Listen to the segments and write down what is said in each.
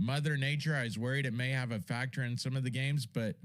Mother Nature. I was worried it may have a factor in some of the games, but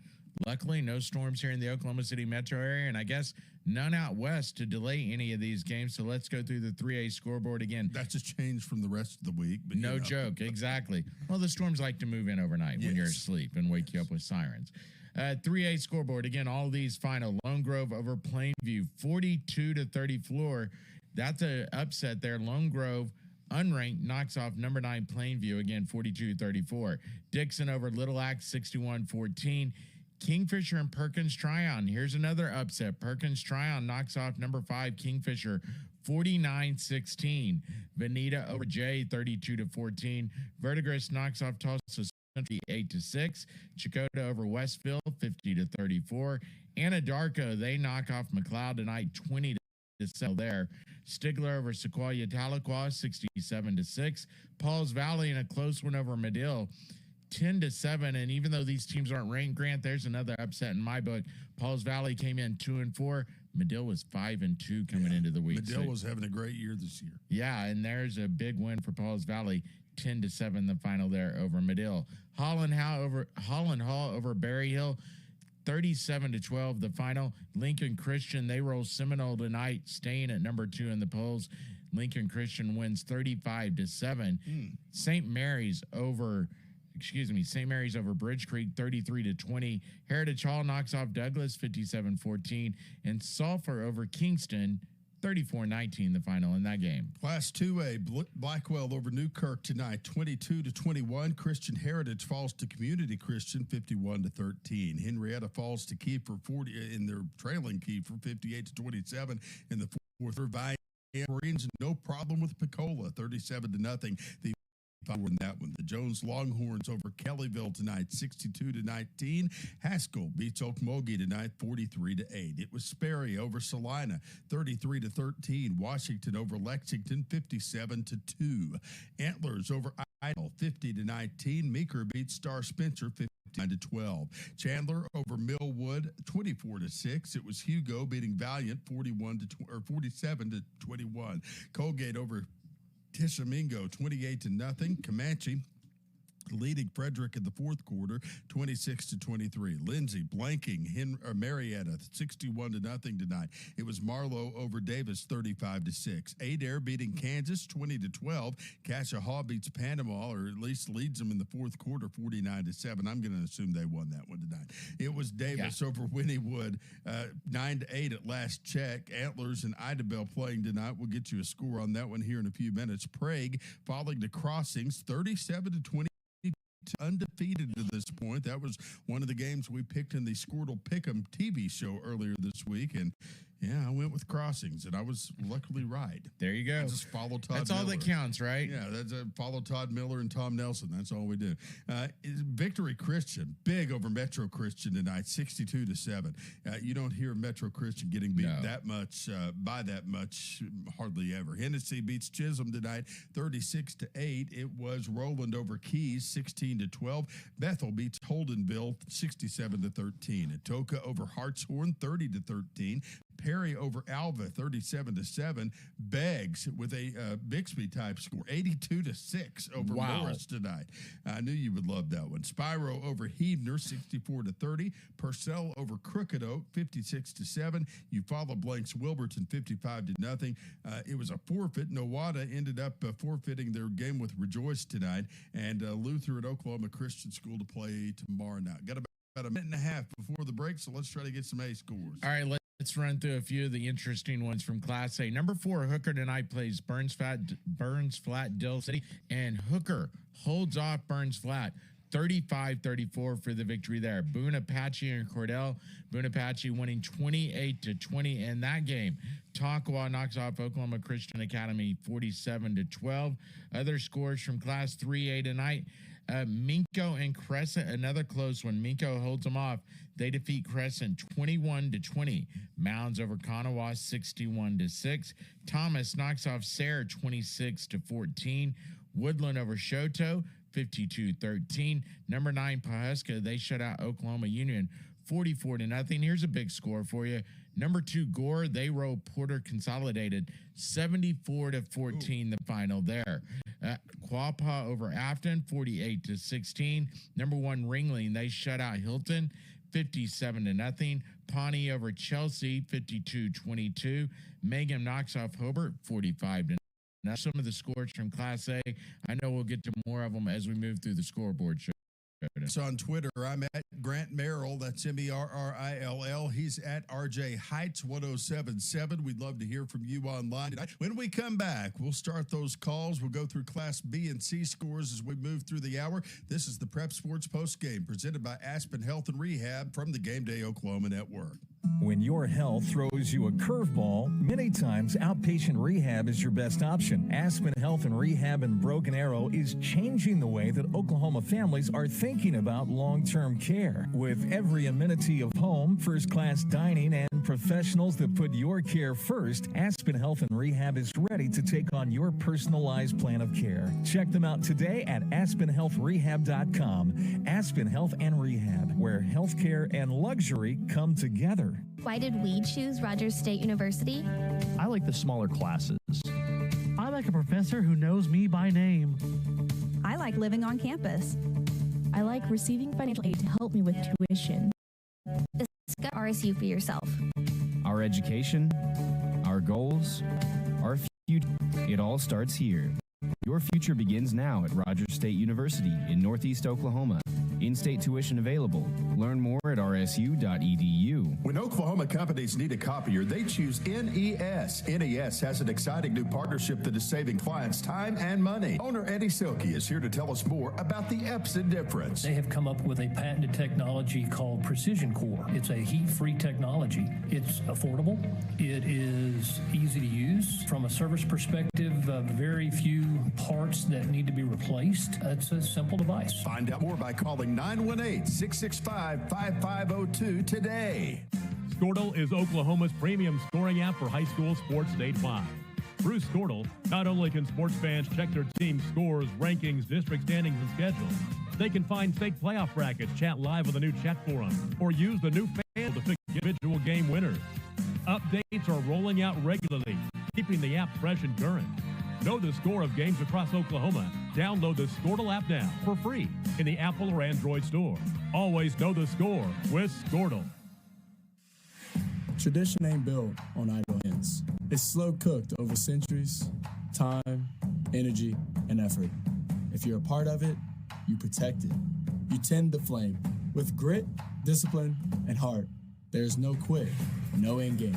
luckily no storms here in the Oklahoma City metro area, and I guess none out west to delay any of these games. So let's go through the 3A scoreboard again. That's a change from the rest of the week. But no joke, exactly. Well, the storms like to move in overnight when you're asleep and wake you up with sirens. 3A scoreboard, again, all these final. Lone Grove over Plainview, 42-30 That's an upset there. Lone Grove, unranked, knocks off number 9 Plainview, again, 42-34. Dixon over Little Axe, 61-14. Kingfisher and Perkins Tryon. Here's another upset. Perkins Tryon knocks off number 5 Kingfisher, 49-16. Veneta over Jay, 32-14. Verdigris knocks off Tulsa 8-6. Chakota over Westfield, 50-34. Anadarko, they knock off McLeod tonight, 20-7 there. Stigler over Sequoia Tahlequah, 67-6. Pauls Valley in a close one over Medill, 10-7. And even though these teams aren't ranked, Grant, there's another upset in my book. Pauls Valley came in 2-4. Medill was 5-2 coming into the week. Medill was having a great year this year. Yeah, and there's a big win for Pauls Valley, 10-7 the final there over Medill. Holland Hall over Berry Hill, 37-12 the final. Lincoln Christian, they roll Seminole tonight, staying at number 2 in the polls. Lincoln Christian wins 35-7. St. Mary's over Bridge Creek, 33-20. Heritage Hall knocks off Douglas, 57-14. And Sulphur over Kingston, 34-19 the final in that game. Class 2A, Blackwell over Newkirk tonight, 22-21. Christian Heritage falls to Community Christian, 51-13. Henrietta falls to Kiefer, 40 in their trailing Kiefer, 58-27 in the fourth. Vine Marines, no problem with Picola, 37-0. The in that one. The Jones Longhorns over Kellyville tonight, 62-19. Haskell beats Okmulgee tonight, 43-8. It was Sperry over Salina, 33-13. Washington over Lexington, 57-2. Antlers over Idle, 50-19. Meeker beats Star Spencer, 59-12. Chandler over Millwood, 24-6. It was Hugo beating Valiant, 47-21. Colgate over Tishomingo, 28-0. Comanche leading Frederick in the fourth quarter, 26-23. Lindsay blanking Marietta, 61-0 tonight. It was Marlowe over Davis, 35-6. Adair beating Kansas, 20-12. Cassia beats Panama, or at least leads them in the fourth quarter, 49-7. I'm going to assume they won that one tonight. It was Davis over Wynnewood, 9-8 at last check. Antlers and Idabel playing tonight. We'll get you a score on that one here in a few minutes. Prague falling to Crossings, 37-20. Undefeated to this point. That was one of the games we picked in the Squirtle Pick'em TV show earlier this week, and I went with Crossings, and I was luckily right. There you go. I just follow Todd That's Miller. all that counts, right? Yeah, that's follow Todd Miller and Tom Nelson. That's all we do. Victory Christian, big over Metro Christian tonight, 62-7. You don't hear Metro Christian getting beat that much, by that much, hardly ever. Hennessy beats Chisholm tonight, 36-8. It was Roland over Keys, 16-12. Bethel beats Holdenville, 67-13. Atoka over Hartshorn, 30-13. Perry over Alva, 37-7. Beggs with a Bixby type score, 82-6 over Morris tonight. I knew you would love that one. Spyro over Heavner, 64-30. Purcell over Crooked Oak, 56-7. Eufaula blanks Wilburton, 55-0. It was a forfeit. Nowata ended up forfeiting their game with Rejoice tonight, and Luther at Oklahoma Christian School to play tomorrow night. Got about a minute and a half before the break, so let's try to get some A scores. All right, let's run through a few of the interesting ones from Class A. Number 4, Hooker tonight plays Burns Flat, Dill City, and Hooker holds off Burns Flat, 35-34 for the victory there. Boone Apache and Cordell. Boone Apache winning 28-20 in that game. Tonkawa knocks off Oklahoma Christian Academy 47-12. Other scores from Class 3A tonight. Minko and Crescent, another close one. Minko holds them off. They defeat Crescent 21-20. Mounds over Kanawha 61-6. Thomas knocks off Sayre 26-14. Woodland over Shoto 52-13. Number 9 Pawhuska, they shut out Oklahoma Union 44-0. Here's a big score for you. Number 2, Gore, they roll Porter Consolidated 74-14 the final there. Quapaw over Afton 48-16. Number 1, Ringling, they shut out Hilton 57-0. Pawnee over Chelsea 52-22. Mangum knocks off Hobart 45-0. Some of the scores from Class A. I know we'll get to more of them as we move through the scoreboard show. So on Twitter, I'm at Grant Merrill. That's Merrill. He's at RJ Heights 1077. We'd love to hear from you online. When we come back, we'll start those calls. We'll go through Class B and C scores as we move through the hour. This is the Prep Sports Post Game presented by Aspen Health and Rehab from the Game Day Oklahoma Network. When your health throws you a curveball, many times outpatient rehab is your best option. Aspen Health and Rehab in Broken Arrow is changing the way that Oklahoma families are thinking about long-term care. With every amenity of home, first-class dining, and professionals that put your care first, Aspen Health and Rehab is ready to take on your personalized plan of care. Check them out today at aspenhealthrehab.com. Aspen Health and Rehab, where healthcare and luxury come together. Why did we choose Rogers State University? I like the smaller classes. I like a professor who knows me by name. I like living on campus. I like receiving financial aid to help me with tuition. Discover RSU for yourself. Our education, our goals, our future, it all starts here. Your future begins now at Rogers State University in Northeast Oklahoma. In-state tuition available. Learn more at rsu.edu. When Oklahoma companies need a copier, they choose NES. NES has an exciting new partnership that is saving clients time and money. Owner Eddie Silkey is here to tell us more about the Epson difference. They have come up with a patented technology called Precision Core. It's a heat-free technology. It's affordable. It is easy to use. From a service perspective, very few parts that need to be replaced. It's a simple device. Find out more by calling 918-665-5502 today. Squirtle is Oklahoma's premium scoring app for high school sports statewide. Through Squirtle, not only can sports fans check their team's scores, rankings, district standings, and schedules, they can find state playoff brackets, chat live on the new chat forum, or use the new fan to pick individual game winners. Updates are rolling out regularly, keeping the app fresh and current. Know the score of games across Oklahoma. Download the Squirtle app now for free in the Apple or Android store. Always know the score with Squirtle. Tradition ain't built on idle hands. It's slow cooked over centuries, time, energy, and effort. If you're a part of it, you protect it. You tend the flame. With grit, discipline, and heart, there's no quit, no end game.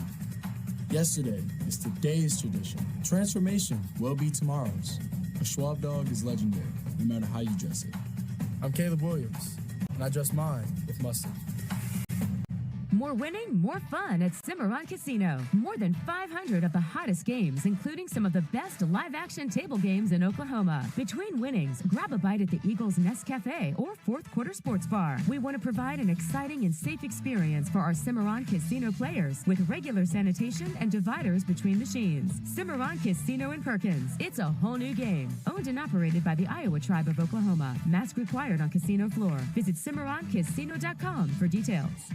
Yesterday is today's tradition. Transformation will be tomorrow's. A Schwab dog is legendary, no matter how you dress it. I'm Caleb Williams, and I dress mine with mustard. More winning, more fun at Cimarron Casino. More than 500 of the hottest games, including some of the best live-action table games in Oklahoma. Between winnings, grab a bite at the Eagles Nest Cafe or Fourth Quarter Sports Bar. We want to provide an exciting and safe experience for our Cimarron Casino players with regular sanitation and dividers between machines. Cimarron Casino in Perkins. It's a whole new game. Owned and operated by the Iowa Tribe of Oklahoma. Mask required on casino floor. Visit CimarronCasino.com for details.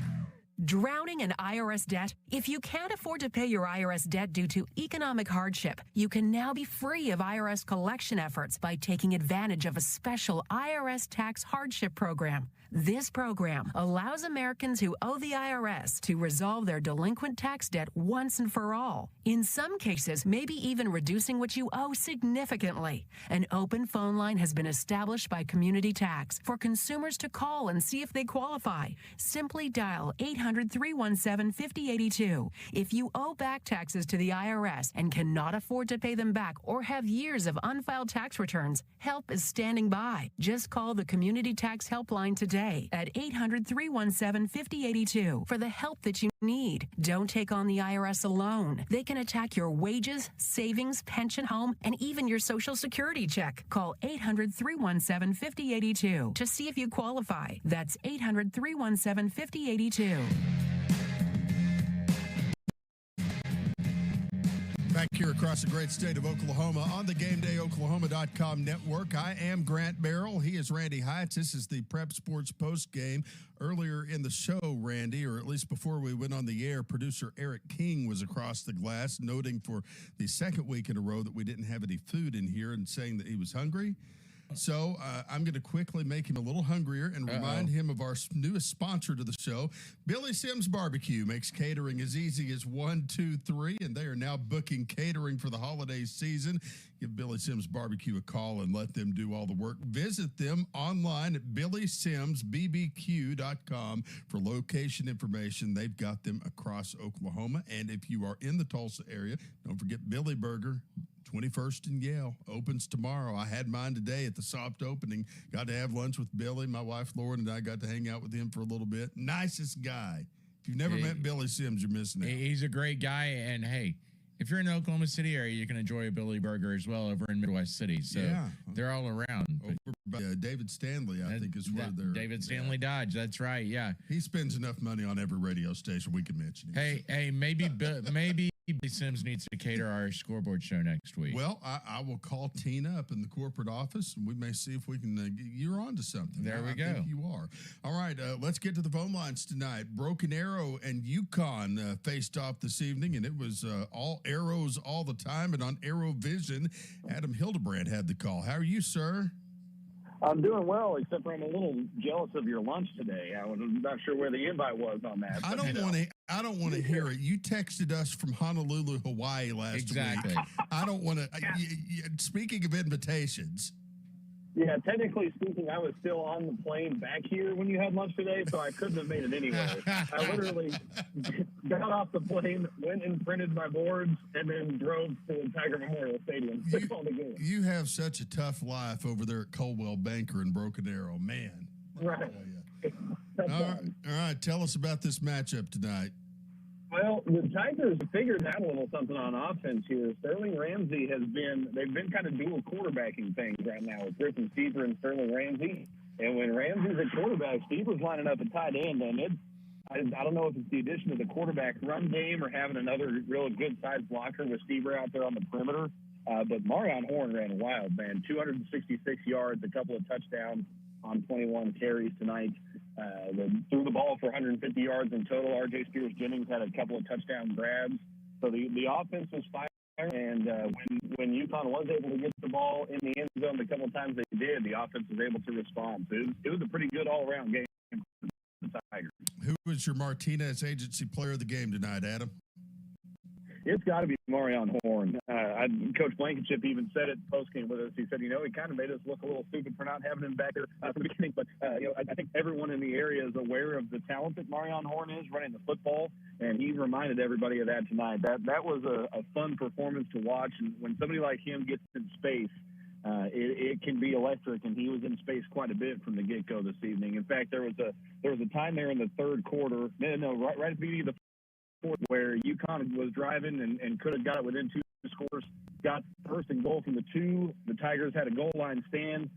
Drowning in IRS debt? If you can't afford to pay your IRS debt due to economic hardship, you can now be free of IRS collection efforts by taking advantage of a special IRS tax hardship program. This program allows Americans who owe the IRS to resolve their delinquent tax debt once and for all. In some cases, maybe even reducing what you owe significantly. An open phone line has been established by Community Tax for consumers to call and see if they qualify. Simply dial 800-317-5082. If you owe back taxes to the IRS and cannot afford to pay them back or have years of unfiled tax returns, help is standing by. Just call the Community Tax Helpline today at 800-317-5082 for the help that you need. Don't take on the IRS alone. They can attack your wages, savings, pension, home, and even your Social Security check. Call 800-317-5082 to see if you qualify. That's 800-317-5082. Back Here across the great state of Oklahoma on the GameDayOklahoma.com network. I am Grant Barrell. He is Randy Heights. This is the Prep Sports Post Game. Earlier in the show, Randy, or at least before we went on the air, producer Eric King was across the glass, noting for the second week in a row that we didn't have any food in here and saying that he was hungry. So I'm going to quickly make him a little hungrier and remind him of our newest sponsor to the show. Billy Sims Barbecue makes catering as easy as 1, 2, 3, and they are now booking catering for the holiday season. Give Billy Sims Barbecue a call and let them do all the work. Visit them online at BillySimsBBQ.com for location information. They've got them across Oklahoma. And if you are in the Tulsa area, don't forget Billy Burger. 21st and Yale opens tomorrow. I had mine today at the soft opening. Got to have lunch with Billy. My wife Lauren and I got to hang out with him for a little bit. Nicest guy. If you've never met Billy Sims, you're missing out. He's a great guy. And hey, if you're in the Oklahoma City area, you can enjoy a Billy Burger as well over in Midwest City. So they're all around. Over by David Stanley, I think is where they're. David Stanley Dodge. That's right. Yeah. He spends enough money on every radio station we can mention. Hey, maybe Billy Sims needs to cater our scoreboard show next week. Well, I will call Tina up in the corporate office, and we may see if we can. You're on to something. There we go. I think you are. All right, let's get to the phone lines tonight. Broken Arrow and UConn faced off this evening, and it was all arrows all the time. And on Arrow Vision, Adam Hildebrand had the call. How are you, sir? I'm doing well, except for I'm a little jealous of your lunch today. I was not sure where the invite was on that. I don't want to hear it. You texted us from Honolulu, Hawaii last week. I don't want to. Speaking of invitations. Yeah, technically speaking, I was still on the plane back here when you had lunch today, so I couldn't have made it anyway. I literally got off the plane, went and printed my boards, and then drove to Tiger Memorial Stadium. You have such a tough life over there at Coldwell Banker in Broken Arrow, man. Right. All right. Tell us about this matchup tonight. Well, the Tigers figured out a little something on offense here. Sterling Ramsey they've been kind of dual quarterbacking things right now with Griffin Stever and Sterling Ramsey. And when Ramsey's at quarterback, Stever's lining up at tight end. And I don't know if it's the addition of the quarterback run game or having another real good sized blocker with Stever out there on the perimeter. But Marion Horn ran wild, man. 266 yards, a couple of touchdowns on 21 carries tonight. They threw the ball for 150 yards in total. R.J. Spears-Jennings had a couple of touchdown grabs. So the offense was firing, and when UConn was able to get the ball in the end zone the couple of times they did, the offense was able to respond. So it was a pretty good all-around game for the Tigers. Who was your Martinez Agency player of the game tonight, Adam? It's got to be Marion Horn. Coach Blankenship even said it post-game with us. He said, he kind of made us look a little stupid for not having him back there from the beginning. But, I think everyone in the area is aware of the talent that Marion Horn is running the football, and he reminded everybody of that tonight. That was a fun performance to watch. And when somebody like him gets in space, it can be electric, and he was in space quite a bit from the get-go this evening. In fact, there was a time there in the third quarter, right at the beginning of the where UConn was driving and could have got it within 2 scores, got first and goal from the 2. The Tigers had a goal line stand,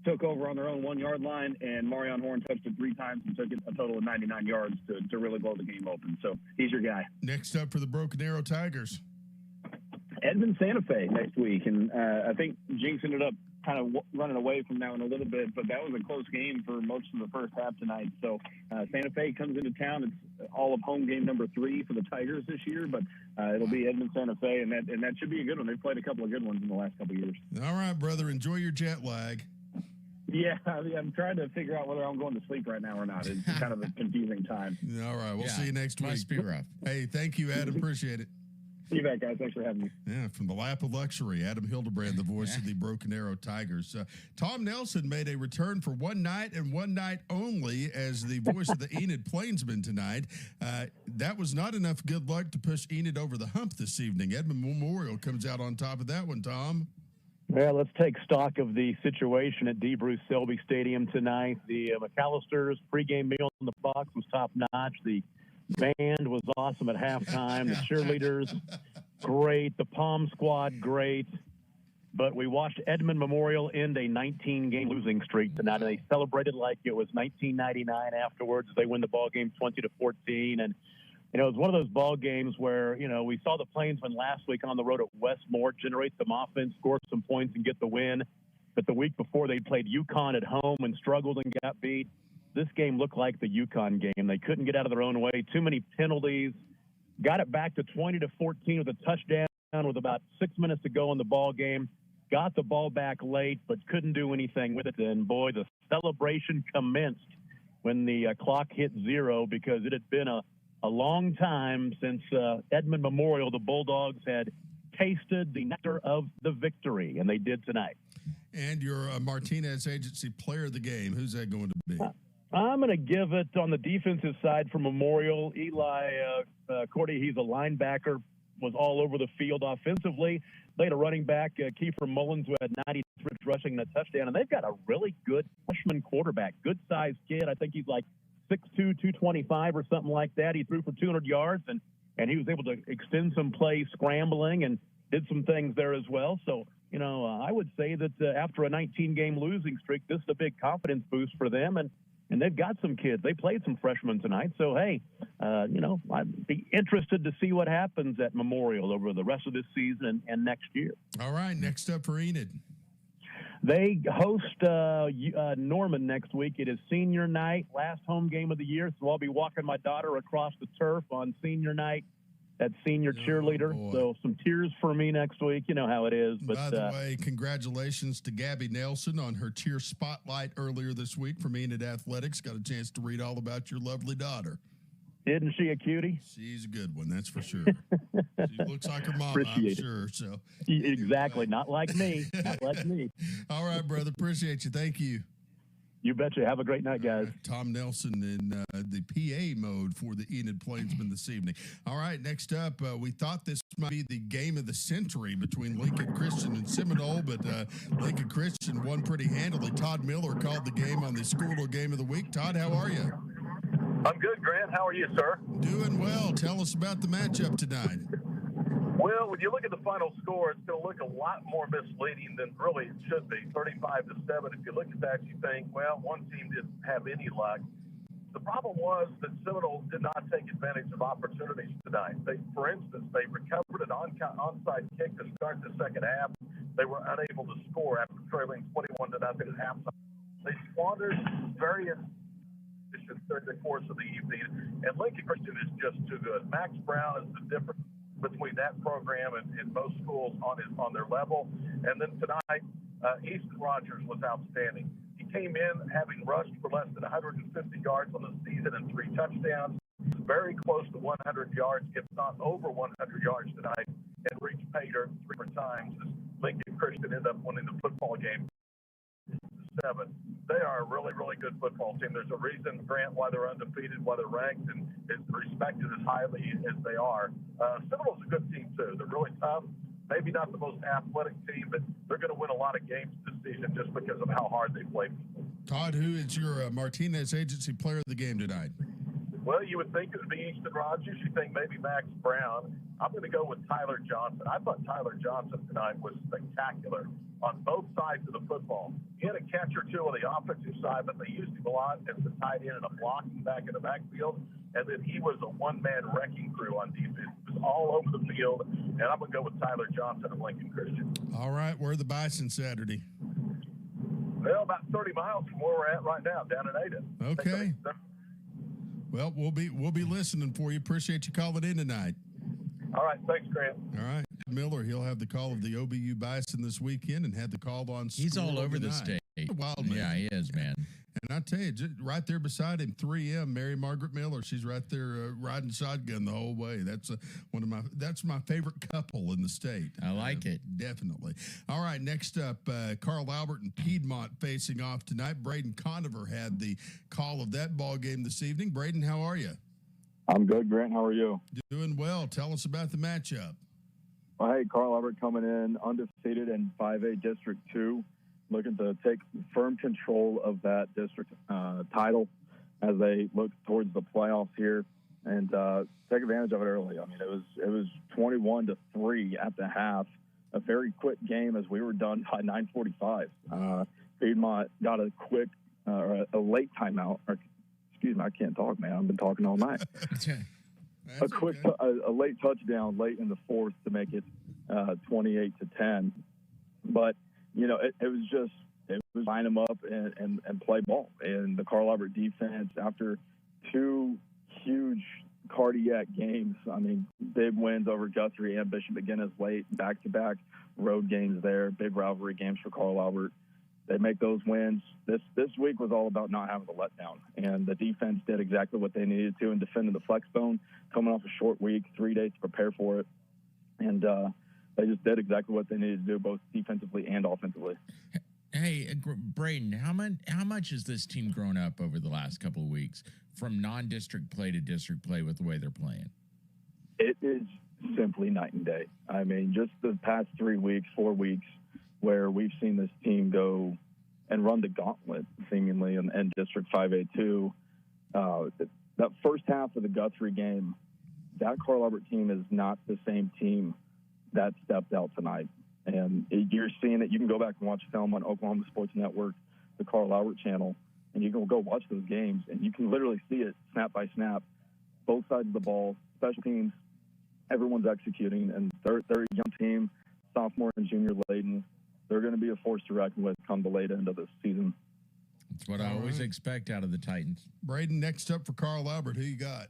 took over on their own 1-yard line, and Marion Horn touched it 3 times and took it a total of 99 yards to really blow the game open. So he's your guy. Next up for the Broken Arrow Tigers. Edmond Santa Fe next week, and I think Jinx ended up kind of running away from that one a little bit, but that was a close game for most of the first half tonight. So Santa Fe comes into town. It's all of home game number 3 for the Tigers this year, but it'll be Edmond Santa Fe, and that should be a good one. They've played a couple of good ones in the last couple of years. All right, brother. Enjoy your jet lag. Yeah, I'm trying to figure out whether I'm going to sleep right now or not. It's kind of a confusing time. All right, we'll see you next week. Must be rough. Hey, thank you, Adam. Appreciate it. See you back, guys. Thanks for having me. Yeah, from the lap of luxury, Adam Hildebrand, the voice of the Broken Arrow Tigers. Tom Nelson made a return for one night and one night only as the voice of the Enid Plainsmen tonight. That was not enough good luck to push Enid over the hump this evening. Edmond Memorial comes out on top of that one, Tom. Well, let's take stock of the situation at D. Bruce Selby Stadium tonight. The McAllister's pregame meal in the box was top-notch. The band was awesome at halftime. The cheerleaders, great. The Palm Squad, great. But we watched Edmond Memorial end a 19-game losing streak tonight, and they celebrated like it was 1999 afterwards. They win the ball game 20-14, and it was one of those ball games where, we saw the Plainsmen last week on the road at Westmore generate some offense, score some points, and get the win. But the week before, they played UConn at home and struggled and got beat. This game looked like the UConn game. They couldn't get out of their own way. Too many penalties. Got it back to 20-14 with a touchdown with about 6 minutes to go in the ball game. Got the ball back late, but couldn't do anything with it. And, boy, the celebration commenced when the clock hit 0 because it had been a long time since Edmond Memorial, the Bulldogs, had tasted the nectar of the victory, and they did tonight. And your Martinez Agency player of the game, who's that going to be? I'm going to give it on the defensive side for Memorial. Eli Cordy, he's a linebacker, was all over the field offensively. They had a running back, Kiefer Mullins, who had 93 rushing and a touchdown. And they've got a really good freshman quarterback, good-sized kid. I think he's like 6'2", 225 or something like that. He threw for 200 yards, and he was able to extend some plays scrambling and did some things there as well. So, I would say that after a 19-game losing streak, this is a big confidence boost for them. And they've got some kids. They played some freshmen tonight. So, hey, I'd be interested to see what happens at Memorial over the rest of this season and next year. All right, next up for Enid. They host Norman next week. It is senior night, last home game of the year. So I'll be walking my daughter across the turf on senior night. That senior cheerleader. Boy. So some tears for me next week. You know how it is. But by the way, congratulations to Gabby Nelson on her cheer spotlight earlier this week from Enid Athletics. Got a chance to read all about your lovely daughter. Isn't she a cutie? She's a good one, that's for sure. She looks like her mama, Appreciate I'm sure. So exactly, not like me. Not like me. All right, brother. Appreciate you. Thank you. You betcha. Have a great night, guys. Tom Nelson in the PA mode for the Enid Plainsmen this evening. All right, next up, we thought this might be the game of the century between Lincoln Christian and Seminole, but Lincoln Christian won pretty handily. Todd Miller called the game on the School Game of the Week. Todd, how are you? I'm good, Grant. How are you, sir? Doing well. Tell us about the matchup tonight. Well, when you look at the final score, it's going to look a lot more misleading than really it should be, 35-7. If you look at that, you think, well, one team didn't have any luck. The problem was that Seminole did not take advantage of opportunities tonight. For instance, they recovered an onside kick to start the second half. They were unable to score after trailing 21-0 at halftime. They squandered various during the course of the evening, and Lincoln Christian is just too good. Max Brown is the difference between that program and most schools on their level. And then tonight, Easton Rogers was outstanding. He came in having rushed for less than 150 yards on the season and 3 touchdowns, very close to 100 yards, if not over 100 yards tonight, and reached pay dirt 3 more times as Lincoln Christian ended up winning the football game 7. They are a really, really good football team. There's a reason, Grant, why they're undefeated, why they're ranked and is respected as highly as they are. Seminole's a good team, too. They're really tough. Maybe not the most athletic team, but they're going to win a lot of games this season just because of how hard they play. Todd, who is your Martinez Agency player of the game tonight? Well, you would think it would be Easton Rogers. You think maybe Max Brown. I'm going to go with Tyler Johnson. I thought Tyler Johnson tonight was spectacular on both sides of the football. He had a catch or two on the offensive side, but they used him a lot as a tight end and a blocking back in the backfield. And then he was a one-man wrecking crew on defense. He was all over the field. And I'm going to go with Tyler Johnson of Lincoln Christian. All right. Where are the Bison Saturday? Well, about 30 miles from where we're at right now, down in Ada. Okay. Well, we'll be listening for you. Appreciate you calling in tonight. All right. Thanks, Grant. All right. Miller, he'll have the call of the OBU Bison this weekend and had the call on. He's all over the state. Wild man. Yeah, he is, man. And I tell you, just right there beside him, 3M, Mary Margaret Miller. She's right there riding shotgun the whole way. That's that's my favorite couple in the state. I like it. Definitely. All right, next up, Carl Albert and Piedmont facing off tonight. Braden Conover had the call of that ball game this evening. Braden, how are you? I'm good, Grant. How are you? Doing well. Tell us about the matchup. Well, hey, Carl Albert coming in undefeated in 5A District 2. Looking to take firm control of that district title as they look towards the playoffs here and take advantage of it early. I mean, it was 21-3 at the half, a very quick game as we were done by 9:45. Piedmont got a quick a late timeout. Or, excuse me, I can't talk, man. I've been talking all night. a late touchdown late in the fourth to make it 28-10. But, it was line them up and play ball. And the Carl Albert defense, after two huge cardiac games, big wins over Guthrie and Bishop McGuinness late, back-to-back road games there, big rivalry games for Carl Albert. They make those wins. This week was all about not having a letdown, and the defense did exactly what they needed to and defended the flex bone, coming off a short week, 3 days to prepare for it, and they just did exactly what they needed to do, both defensively and offensively. Hey, Braden, how much has this team grown up over the last couple of weeks from non-district play to district play with the way they're playing? It is simply night and day. Just the past 3 weeks, 4 weeks, where we've seen this team go and run the gauntlet, seemingly, in District 5A2. That first half of the Guthrie game, that Carl Albert team is not the same team that stepped out tonight. And you're seeing it. You can go back and watch film on Oklahoma Sports Network, the Carl Albert channel, and you can go watch those games, and you can literally see it snap by snap, both sides of the ball, special teams, everyone's executing, and they're a young team, sophomore and junior laden. They're going to be a force to reckon with come the late end of this season. That's what I always expect out of the Titans. Braden, next up for Carl Albert, who you got?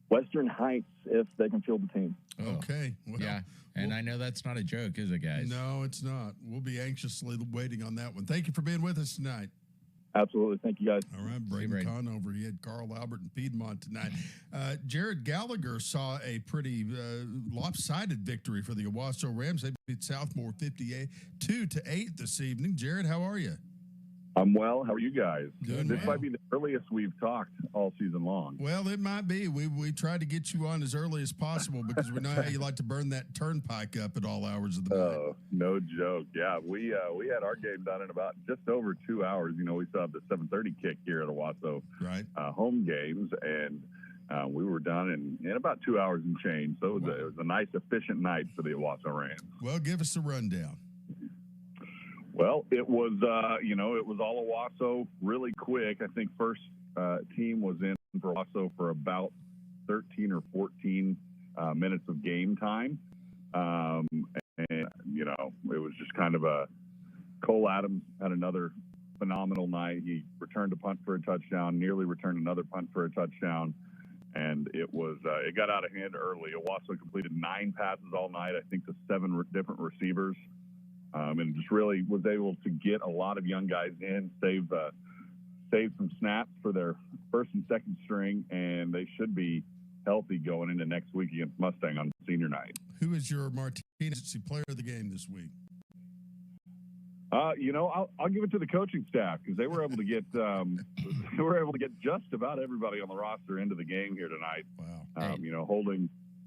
Western Heights, if they can field the team. Okay. Well, yeah, and I know that's not a joke, is it, guys? No, it's not. We'll be anxiously waiting on that one. Thank you for being with us tonight. Absolutely. Thank you, guys. All right, Braden Conover. He had Carl Albert and Piedmont tonight. Jared Gallagher saw a pretty lopsided victory for the Owasso Rams. They beat Southmore 52-8 this evening. Jared, how are you? I'm well. How are you guys? Good. This might be the earliest we've talked all season long. Well, it might be. We tried to get you on as early as possible because we know how you like to burn that turnpike up at all hours of the night. Oh, no joke. Yeah, we had our game done in about just over 2 hours. We still have the 7:30 kick here at Owasso home games, and we were done in about 2 hours and change. So it was a nice, efficient night for the Owasso Rams. Well, give us a rundown. Well, it was, it was all Owasso really quick. I think first team was in for Owasso for about 13 or 14 minutes of game time. And, it was just kind of Cole Adams had another phenomenal night. He returned a punt for a touchdown, nearly returned another punt for a touchdown. And it got out of hand early. Owasso completed 9 passes all night, I think to 7 different receivers. And just really was able to get a lot of young guys in, save some snaps for their first and second string, and they should be healthy going into next week against Mustang on senior night. Who is your Martinez player of the game this week? I'll give it to the coaching staff because they were able to get just about everybody on the roster into the game here tonight. Wow.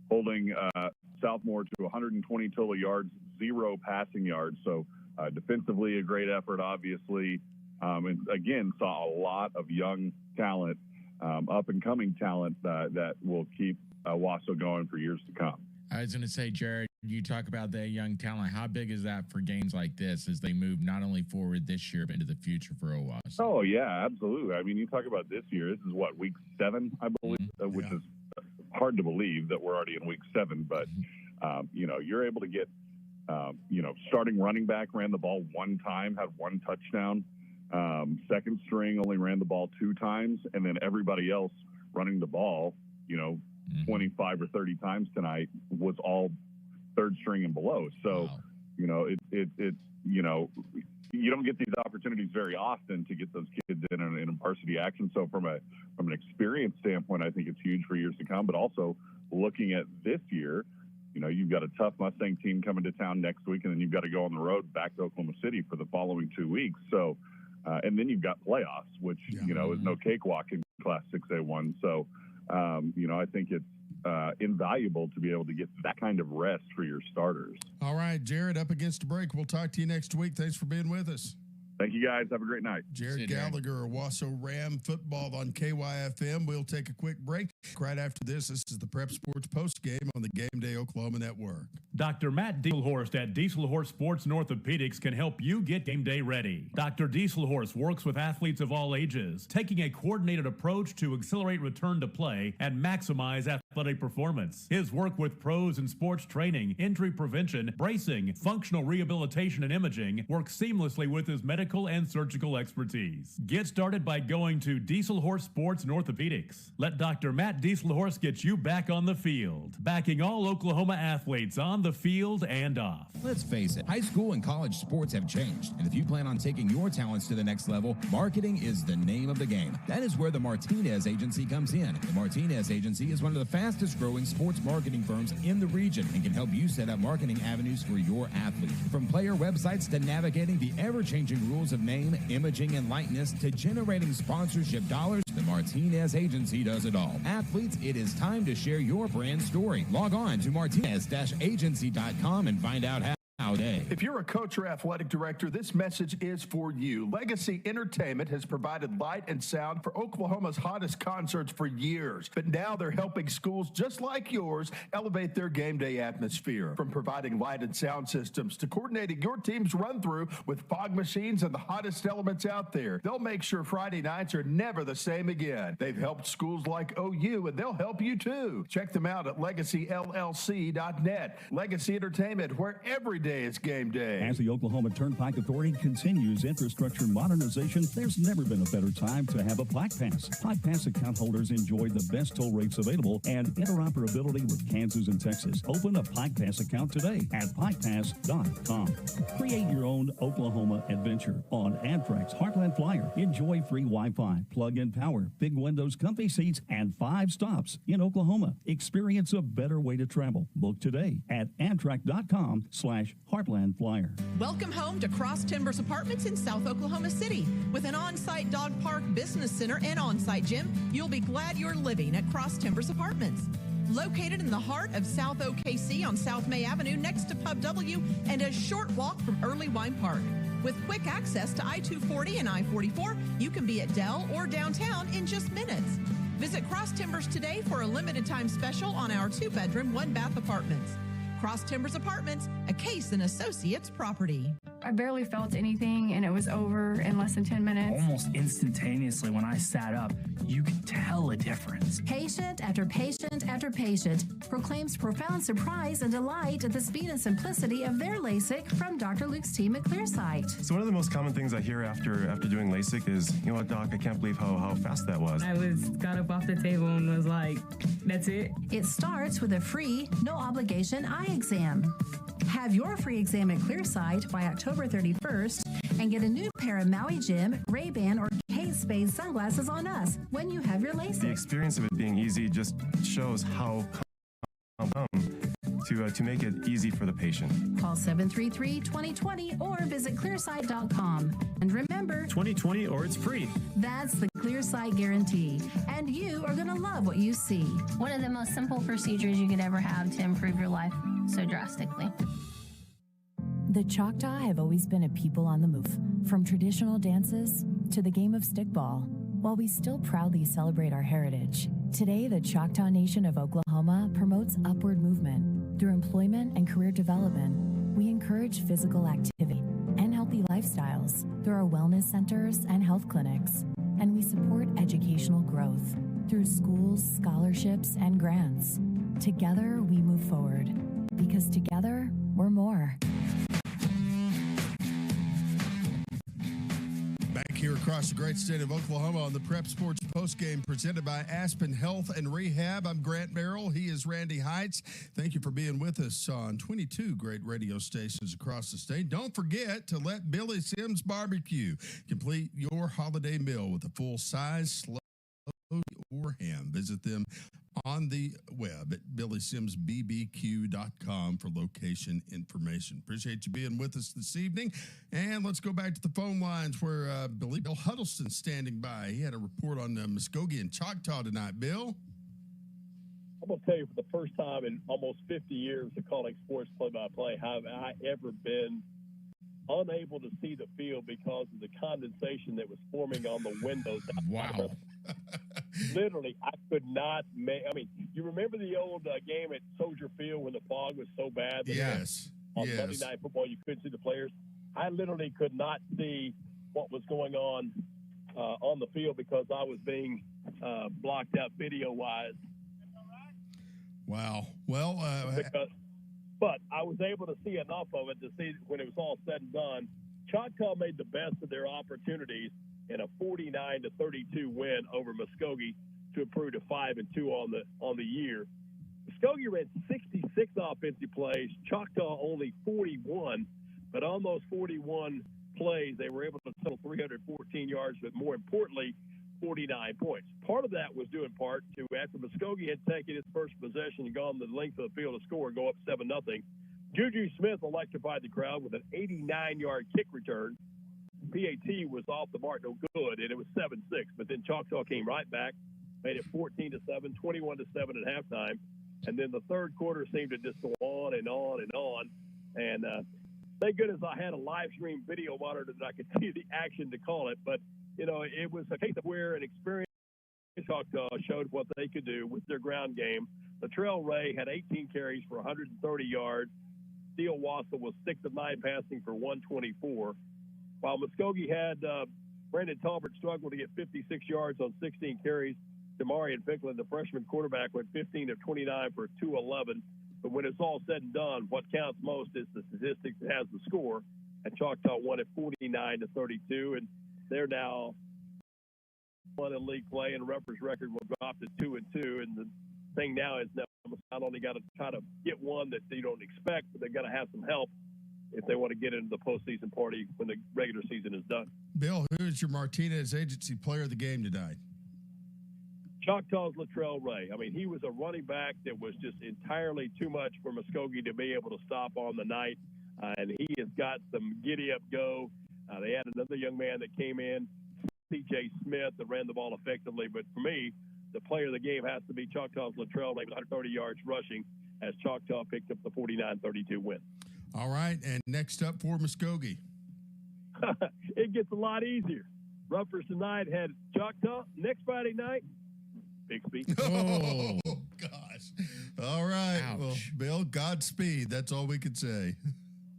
Holding Southmore to 120 total yards, 0 passing yards. So defensively, a great effort, obviously. And again, saw a lot of young talent, up-and-coming talent that will keep Owasso going for years to come. I was going to say, Jared, you talk about that young talent. How big is that for games like this as they move not only forward this year, but into the future for Owasso? Oh, yeah, absolutely. You talk about this year. This is week 7, I believe, which is hard to believe that we're already in week 7, but you're able to get, starting running back ran the ball 1 time, had 1 touchdown. Second string only ran the ball 2 times, and then everybody else running the ball, 25 or 30 times tonight was all third string and below. So, it's you don't get these opportunities very often to get those kids in varsity action. So from an experience standpoint, I think it's huge for years to come. But also looking at this year, you've got a tough Mustang team coming to town next week, and then you've got to go on the road back to Oklahoma City for the following 2 weeks. So, and then you've got playoffs, which is no cakewalk in Class 6A1. So, I think it's invaluable to be able to get that kind of rest for your starters. All right, Jared, up against the break. We'll talk to you next week. Thanks for being with us. Thank you, guys. Have a great night. Jared Gallagher, Owasso Ram football on KYFM. We'll take a quick break. Right after this is the Prep Sports Post Game on the Game Day Oklahoma Network. Dr. Matt Dieselhorst at Dieselhorst Sports and Orthopedics can help you get game day ready. Dr. Dieselhorst works with athletes of all ages, taking a coordinated approach to accelerate return to play and maximize athletic performance. His work with pros in sports training, injury prevention, bracing, functional rehabilitation, and imaging works seamlessly with his medical and surgical expertise. Get started by going to Dieselhorst Sports and Orthopedics. Let Dr. Matt Dieselhorst get you back on the field, backing all Oklahoma athletes on the field and off. Let's face it, high school and college sports have changed, and if you plan on taking your talents to the next level, marketing is the name of the game. That is where the Martinez Agency comes in. The Martinez Agency is one of the fastest growing sports marketing firms in the region and can help you set up marketing avenues for your athlete. From player websites to navigating the ever-changing rules of name, imaging, and likeness to generating sponsorship dollars, the Martinez Agency does it all. Athletes, it is time to share your brand story. Log on to martinez-agency.com and find out how. If you're a coach or athletic director, this message is for you. Legacy Entertainment has provided light and sound for Oklahoma's hottest concerts for years, but now they're helping schools just like yours elevate their game day atmosphere. From providing light and sound systems to coordinating your team's run-through with fog machines and the hottest elements out there, they'll make sure Friday nights are never the same again. They've helped schools like OU, and they'll help you too. Check them out at legacyllc.net. Legacy Entertainment, where every day is game day. As the Oklahoma Turnpike Authority continues infrastructure modernization, there's never been a better time to have a Pike Pass. Pike Pass account holders enjoy the best toll rates available and interoperability with Kansas and Texas. Open a Pike Pass account today at pikepass.com. Create your own Oklahoma adventure on Amtrak's Heartland Flyer. Enjoy free Wi-Fi, plug-in power, big windows, comfy seats, and 5 stops in Oklahoma. Experience a better way to travel. Book today at amtrak.com/Heartland Flyer. Welcome home to Cross Timbers Apartments in South Oklahoma City. With an on-site dog park, business center, and on-site gym, you'll be glad you're living at Cross Timbers Apartments. Located in the heart of South OKC on South May Avenue next to Pub W and a short walk from Early Wine Park. With quick access to I-240 and I-44, you can be at Dell or downtown in just minutes. Visit Cross Timbers today for a limited time special on our 2-bedroom, 1-bath apartments. Cross Timbers Apartments, a Case and Associates property. I barely felt anything, and it was over in less than 10 minutes. Almost instantaneously when I sat up, you could tell a difference. Patient after patient after patient proclaims profound surprise and delight at the speed and simplicity of their LASIK from Dr. Luke's team at Clearsight. So one of the most common things I hear after doing LASIK is, you know what, Doc, I can't believe how fast that was. I got up off the table and was like, that's it. It starts with a free, no obligation eye exam. Have your free exam at Clearsight by October 31st and get a new pair of Maui Jim, Ray-Ban, or Kate Spade sunglasses on us when you have your LASIK. The experience of it being easy just shows how to make it easy for the patient. Call 733-2020 or visit clearsight.com. And remember, 2020 or it's free. That's the Clearsight guarantee. And you are going to love what you see. One of the most simple procedures you could ever have to improve your life so drastically. The Choctaw have always been a people on the move, from traditional dances to the game of stickball. While we still proudly celebrate our heritage, today the Choctaw Nation of Oklahoma promotes upward movement. Through employment and career development, we encourage physical activity and healthy lifestyles through our wellness centers and health clinics. And we support educational growth through schools, scholarships, and grants. Together, we move forward, because together, we're more. Back here across the great state of Oklahoma on the Prep Sports Postgame presented by Aspen Health and Rehab. I'm Grant Merrill. He is Randy Heights. Thank you for being with us on 22 great radio stations across the state. Don't forget to let Billy Sims Barbecue complete your holiday meal with a full-size slow or ham. Visit them on the web at BillySimsBBQ.com for location information. Appreciate you being with us this evening. And let's go back to the phone lines where Bill Huddleston's standing by. He had a report on Muskogee and Choctaw tonight. Bill? I'm going to tell you, for the first time in almost 50 years of calling sports play-by-play, have I ever been unable to see the field because of the condensation that was forming on the windows. Wow. literally, I could not make. I mean, you remember the old game at Soldier Field when the fog was so bad? That Yes. On Monday Night Football, you couldn't see the players. I literally could not see what was going on the field because I was being blocked out video-wise. Wow. Well, but I was able to see enough of it to see when it was all said and done. Choctaw made the best of their opportunities in a 49-32 win over Muskogee to improve to 5-2 on the year. Muskogee ran 66 offensive plays, Choctaw only 41, but on those 41 plays, they were able to total 314 yards, but more importantly, 49 points. Part of that was due in part to after Muskogee had taken its first possession and gone the length of the field to score and go up 7-0. Juju Smith electrified the crowd with an 89-yard kick return. PAT was off the mark, no good, and it was 7-6. But then Choctaw came right back, made it 14-7, 21-7 at halftime. And then the third quarter seemed to just go on and on and on. And thank goodness I had a live stream video monitor that I could see the action to call it. But, you know, it was a case of where an experienced Choctaw showed what they could do with their ground game. Latrell Ray had 18 carries for 130 yards. Steele Wassel was 6 of 9 passing for 124. While Muskogee had Brandon Talbert struggled to get 56 yards on 16 carries. Demarion Finklin, the freshman quarterback, went 15 of 29 for 211. But when it's all said and done, what counts most is the statistics that has the score. And Choctaw won at 49-32, and they're now one in league play, and Ruppers' record will drop to 2-2. And the thing now is now not only got to try to get one that they don't expect, but they've got to have some help if they want to get into the postseason party when the regular season is done. Bill, who is your Martinez Agency player of the game tonight? Choctaw's Latrell Ray. I mean, he was a running back that was just entirely too much for Muskogee to be able to stop on the night, and he has got some giddy-up go. They had another young man that came in, C.J. Smith, that ran the ball effectively. But for me, the player of the game has to be Choctaw's Latrell Ray with 130 yards rushing as Choctaw picked up the 49-32 win. All right, and next up for Muskogee. It gets a lot easier. Ruppers tonight had Choctaw. Next Friday night, Bixby. Oh, gosh. All right. Ouch. Well, Bill, Godspeed. That's all we could say.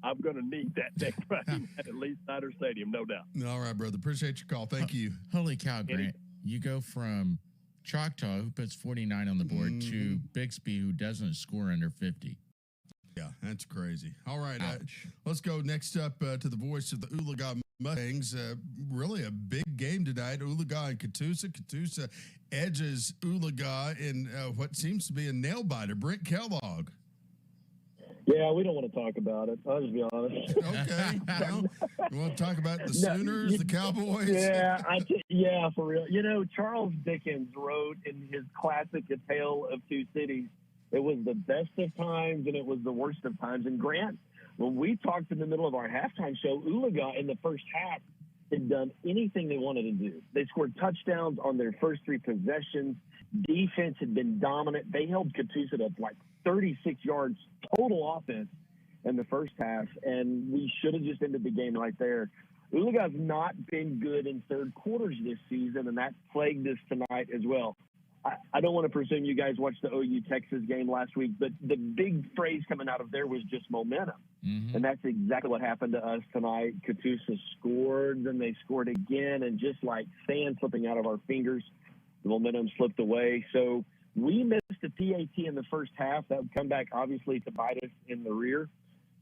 I'm going to need that next Friday night at Lee Snyder Stadium, no doubt. All right, brother. Appreciate your call. Thank you. Holy cow, Grant. You go from Choctaw, who puts 49 on the board, to Bixby, who doesn't score under 50. Yeah, that's crazy. All right, let's go next up to the voice of the Oologah Mustangs. Really a big game tonight. Oologah and Catoosa. Catoosa edges Oologah in what seems to be a nail-biter. Brent Kellogg. Yeah, we don't want to talk about it. I'll just be honest. Okay. Well, you want to talk about the Sooners, the Cowboys? Yeah, for real. You know, Charles Dickens wrote in his classic A Tale of Two Cities, it was the best of times and it was the worst of times. And Grant, when we talked in the middle of our halftime show, Oologah in the first half had done anything they wanted to do. They scored touchdowns on their first 3 possessions. Defense had been dominant. They held Catoosa to like 36 yards total offense in the first half, and we should have just ended the game right there. Oologah's not been good in third quarters this season, and that plagued us tonight as well. I don't want to presume you guys watched the OU-Texas game last week, but the big phrase coming out of there was just momentum. Mm-hmm. And that's exactly what happened to us tonight. Catoosa scored, then they scored again, and just like sand slipping out of our fingers, the momentum slipped away. So we missed a PAT in the first half. That would come back, obviously, to bite us in the rear.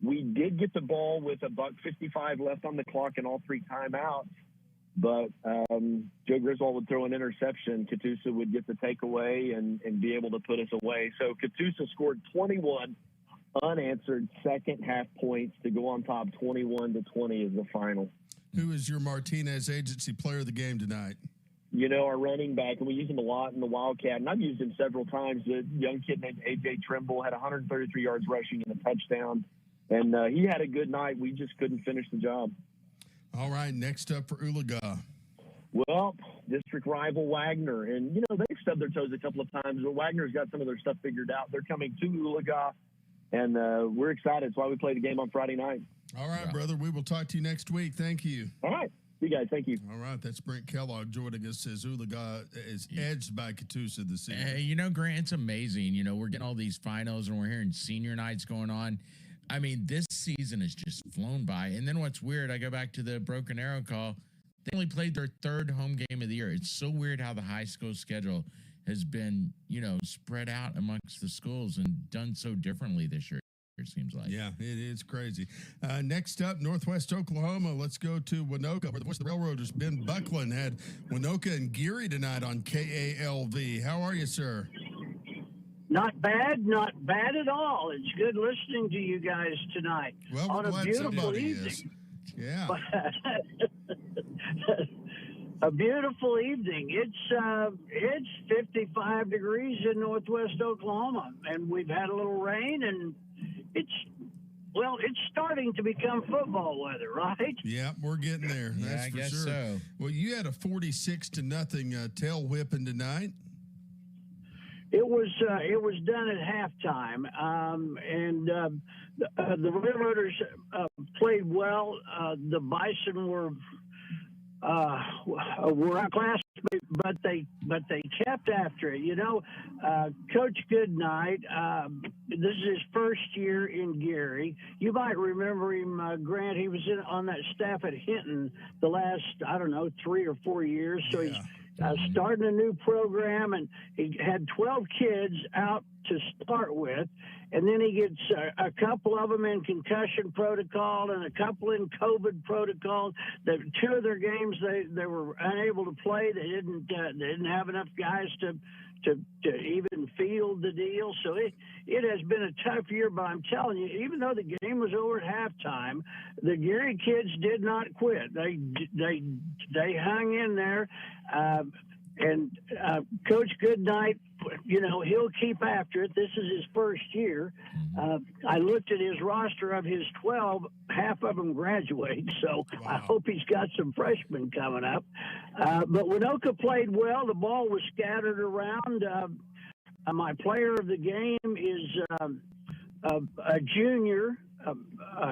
We did get the ball with $1:55 left on the clock and all 3 timeouts. But Joe Griswold would throw an interception. Catoosa would get the takeaway and be able to put us away. So Catoosa scored 21 unanswered second half points to go on top 21-20 is the final. Who is your Martinez Agency player of the game tonight? You know, our running back, and we use him a lot in the Wildcat, and I've used him several times. A young kid named A.J. Trimble had 133 yards rushing and a touchdown. And he had a good night. We just couldn't finish the job. All right, next up for Oologah. Well, district rival Wagner. And, you know, they've stubbed their toes a couple of times, but Wagner's got some of their stuff figured out. They're coming to Oologah, and we're excited. That's why we play the game on Friday night. All right, brother. We will talk to you next week. Thank you. All right. You guys, thank you. All right, that's Brent Kellogg joining us as Oologah is edged by Catoosa this season. Hey, you know, Grant, it's amazing. You know, we're getting all these finals and we're hearing senior nights going on. I mean, this season has just flown by. And then what's weird, I go back to the Broken Arrow call. They only played their third home game of the year. It's so weird how the high school schedule has been, you know, spread out amongst the schools and done so differently this year. It seems like. Yeah, it is crazy. Next up, Northwest Oklahoma. Let's go to Winoka, where the voice of the Railroaders, Ben Buckland, had Winoka and Geary tonight on KALV. How are you, sir? Not bad at all. It's good listening to you guys tonight. Well, on a beautiful evening. Yeah. A beautiful evening. It's 55 degrees in Northwest Oklahoma, and we've had a little rain, and it's starting to become football weather, right? Yeah, we're getting there. Yeah, That's I for guess sure. so. Well, you had a 46-0 tail whipping tonight. It was done at halftime, and the Railroaders played well. The Bison were outclassed, but they kept after it. You know, Coach Goodnight. This is his first year in Gary. You might remember him, Grant. He was on that staff at Hinton the last 3 or 4 years. So he's starting a new program, and he had 12 kids out to start with, and then he gets a couple of them in concussion protocol and a couple in COVID protocol. That 2 of their games they were unable to play. They didn't have enough guys to even field the deal. So it has been a tough year, but I'm telling you, even though the game was over at halftime, the Gary kids did not quit. They hung in there, and Coach Goodnight, you know, he'll keep after it. This is his first year. I looked at his roster of his 12, half of them graduate, so I hope he's got some freshmen coming up. But Winoka played well. The ball was scattered around. My player of the game is a junior.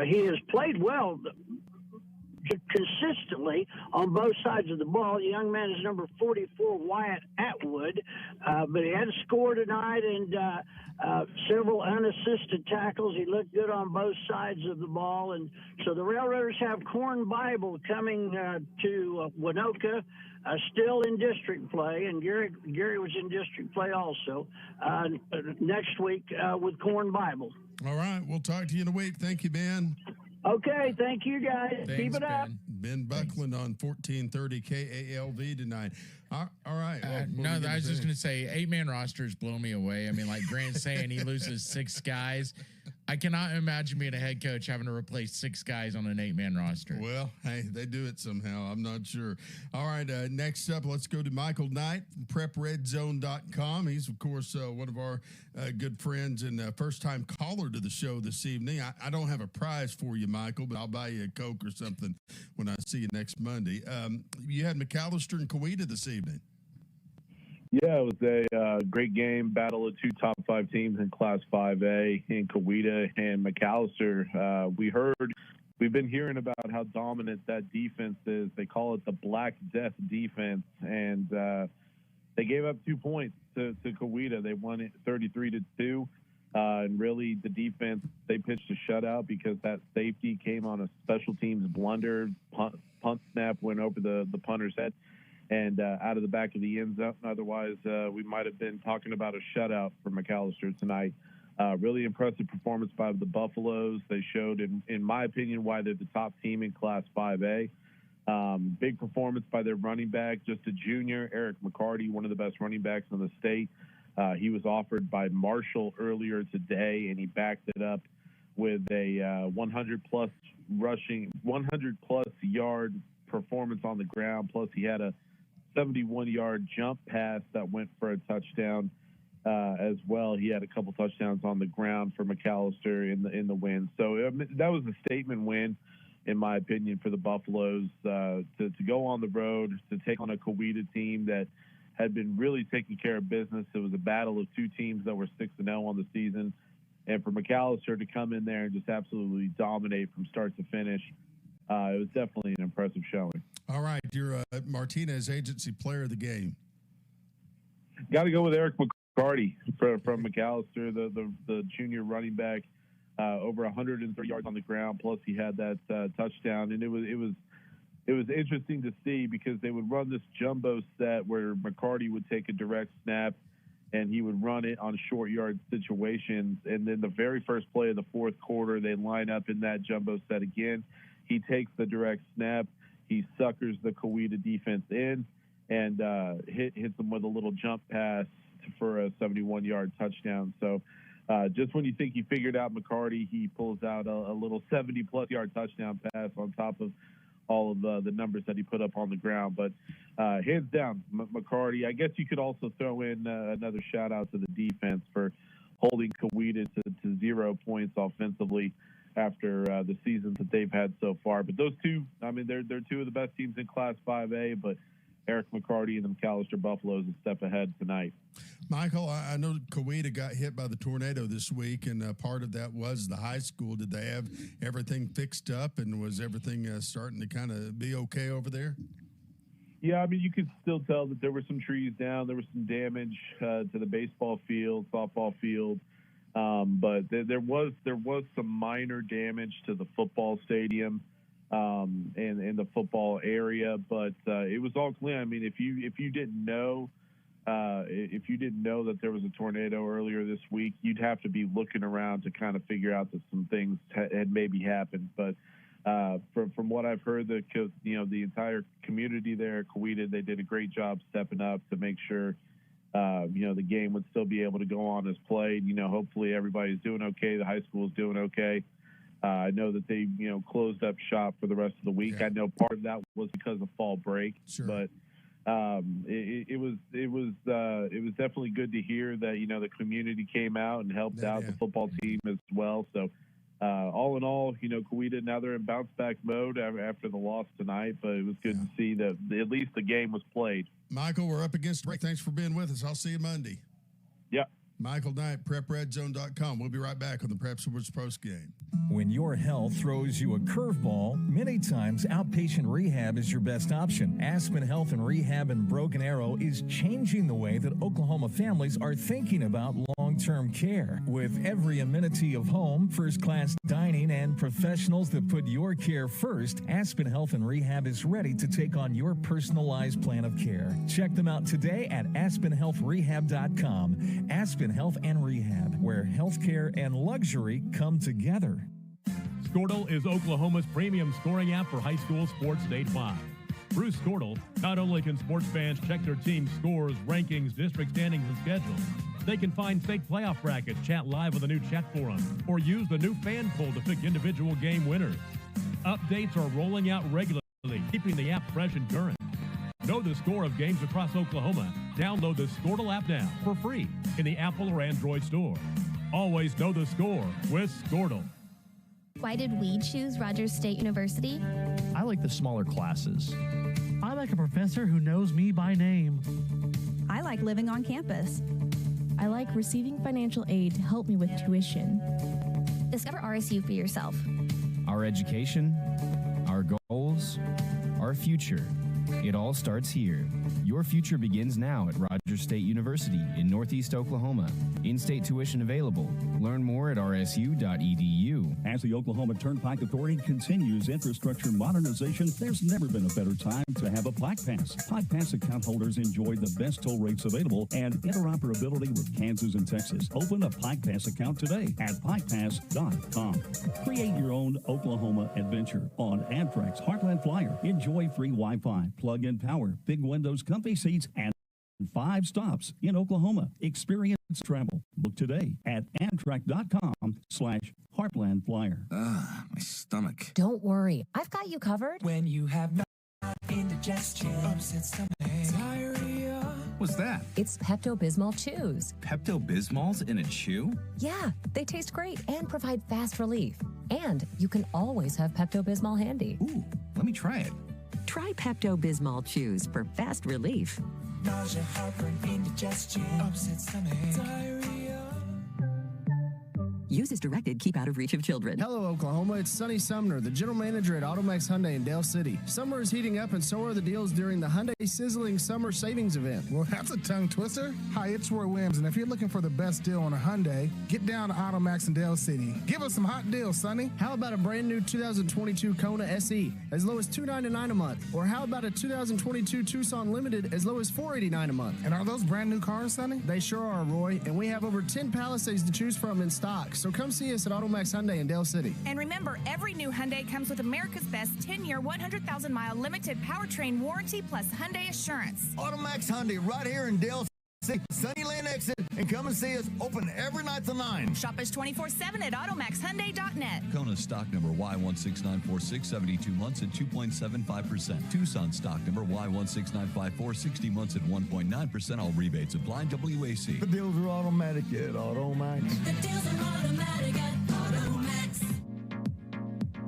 He has played well consistently on both sides of the ball. The young man is number 44, Wyatt Atwood, but he had a score tonight and several unassisted tackles. He looked good on both sides of the ball, and so the Railroaders have Corn Bible coming to Winoka, still in district play, and Gary was in district play also next week with Corn Bible. All right, we'll talk to you in a week. Thank you, Ben. Okay, thank you guys. Thanks, Keep it up. Ben Buckland on 1430 KALV tonight. All right. I was just going to say, 8-man rosters blow me away. I mean, like Grant's saying, he loses 6 guys. I cannot imagine being a head coach having to replace 6 guys on an 8-man roster. Well, hey, they do it somehow. I'm not sure. All right, next up, let's go to Michael Knight from PrepRedZone.com. He's, of course, one of our good friends and first-time caller to the show this evening. I don't have a prize for you, Michael, but I'll buy you a Coke or something when I see you next Monday. You had McAllister and Coweta this evening. Yeah, it was a great game, battle of 2 top 5 teams in Class 5A in Coweta and McAllister. We've been hearing about how dominant that defense is. They call it the Black Death defense, and they gave up 2 points to Coweta. They won it 33-2, and really the defense, they pitched a shutout because that safety came on a special teams blunder. Punt snap went over the punter's head and out of the back of the end zone. Otherwise, we might have been talking about a shutout for McAllister tonight. Really impressive performance by the Buffaloes. They showed, in my opinion, why they're the top team in Class 5A. Big performance by their running back, just a junior, Eric McCarty, one of the best running backs in the state. He was offered by Marshall earlier today, and he backed it up with a 100-plus yard performance on the ground. Plus, he had a 71-yard jump pass that went for a touchdown as well. He had a couple touchdowns on the ground for McAllister in the win. So that was a statement win, in my opinion, for the Buffaloes to go on the road, to take on a Coweta team that had been really taking care of business. It was a battle of 2 teams that were 6-0 on the season. And for McAllister to come in there and just absolutely dominate from start to finish, it was definitely an impressive showing. All right, your Martinez Agency player of the game. Got to go with Eric McCarty from McAlester, the junior running back, over 130 yards on the ground. Plus, he had that touchdown, and it was interesting to see because they would run this jumbo set where McCarty would take a direct snap, and he would run it on short yard situations. And then the very first play of the fourth quarter, they line up in that jumbo set again. He takes the direct snap. He suckers the Coweta defense in and hits them with a little jump pass for a 71-yard touchdown. So just when you think he figured out McCarty, he pulls out a little 70-plus yard touchdown pass on top of all of the numbers that he put up on the ground. But hands down, McCarty. I guess you could also throw in another shout-out to the defense for holding Coweta to 0 points offensively after the seasons that they've had so far. But those two, I mean, they're two of the best teams in Class 5A, but Eric McCarty and the McAlester Buffaloes a step ahead tonight. Michael, I know Coweta got hit by the tornado this week, and part of that was the high school. Did they have everything fixed up, and was everything starting to kind of be okay over there? Yeah, I mean, you could still tell that there were some trees down. There was some damage to the baseball field, softball field. But there was some minor damage to the football stadium and the football area, but it was all clean. I mean, if you didn't know that there was a tornado earlier this week, you'd have to be looking around to kind of figure out that some things had maybe happened. But from what I've heard, the entire community there, Coweta, they did a great job stepping up to make sure the game would still be able to go on as played. Hopefully everybody's doing okay. The high school is doing okay. I know that they, closed up shop for the rest of the week. Yeah. I know part of that was because of fall break, sure. But it was definitely good to hear that, the community came out and helped out the football team as well. So all in all, Coweta, now they're in bounce back mode after the loss tonight, but it was good to see that at least the game was played. Michael, we're up against break. Thanks for being with us. I'll see you Monday. Yeah. Michael Knight, PrepRedZone.com. We'll be right back on the Prep Sports Post Game. When your health throws you a curveball, many times outpatient rehab is your best option. Aspen Health and Rehab in Broken Arrow is changing the way that Oklahoma families are thinking about long-term care. With every amenity of home, first-class dining, and professionals that put your care first, Aspen Health and Rehab is ready to take on your personalized plan of care. Check them out today at AspenHealthRehab.com. Aspen Health and Rehab, where healthcare and luxury come together. Skortle is Oklahoma's premium scoring app for high school sports statewide. Through Skortle, not only can sports fans check their team's scores, rankings, district standings, and schedules, they can find state playoff brackets, chat live with a new chat forum, or use the new fan poll to pick individual game winners. Updates are rolling out regularly, keeping the app fresh and current. Know the score of games across Oklahoma. Download the Skortle app now for free in the Apple or Android store. Always know the score with Skortle. Why did we choose Rogers State University? I like the smaller classes. I like a professor who knows me by name. I like living on campus. I like receiving financial aid to help me with tuition. Discover RSU for yourself. Our education, our goals, our future. It all starts here. Your future begins now at Rogers State University in Northeast Oklahoma. In-state tuition available. Learn more at rsu.edu. As the Oklahoma Turnpike Authority continues infrastructure modernization, there's never been a better time to have a Pike Pass. Pike Pass account holders enjoy the best toll rates available and interoperability with Kansas and Texas. Open a Pike Pass account today at PikePass.com. Create your own Oklahoma adventure on Amtrak's Heartland Flyer. Enjoy free Wi-Fi, plug-in power, big windows, comfy seats, and 5 stops in Oklahoma. Experience travel. Book today at Amtrak.com/Heartland Flyer. My stomach. Don't worry, I've got you covered. When you have indigestion, upset stomach, diarrhea. What's that? It's Pepto-Bismol Chews. Pepto-Bismol's in a chew? Yeah, they taste great and provide fast relief. And you can always have Pepto-Bismol handy. Ooh, let me try it. Try Pepto-Bismol Chews for fast relief. Nausea, heartburn, indigestion, upset stomach, diarrhea. Use as directed. Keep out of reach of children. Hello, Oklahoma. It's Sonny Sumner, the general manager at Automax Hyundai in Dale City. Summer is heating up, and so are the deals during the Hyundai Sizzling Summer Savings Event. Well, that's a tongue twister. Hi, it's Roy Williams, and if you're looking for the best deal on a Hyundai, get down to Automax in Dale City. Give us some hot deals, Sonny. How about a brand new 2022 Kona SE as low as $299 a month? Or how about a 2022 Tucson Limited as low as $489 a month? And are those brand new cars, Sonny? They sure are, Roy, and we have over 10 Palisades to choose from in stock. So come see us at Automax Hyundai in Dale City. And remember, every new Hyundai comes with America's Best 10-year, 100,000-mile limited powertrain warranty plus Hyundai Assurance. Automax Hyundai right here in Dale City, Sunnyland exit, and come and see us open every night till 9. Shop us 24/7 at automaxhyundai.net. Kona stock number Y16946, 72 months at 2.75%. Tucson stock number Y16954, 60 months at 1.9%. All rebates apply. WAC. The deals are automatic at Automax. The deals are automatic at Automax.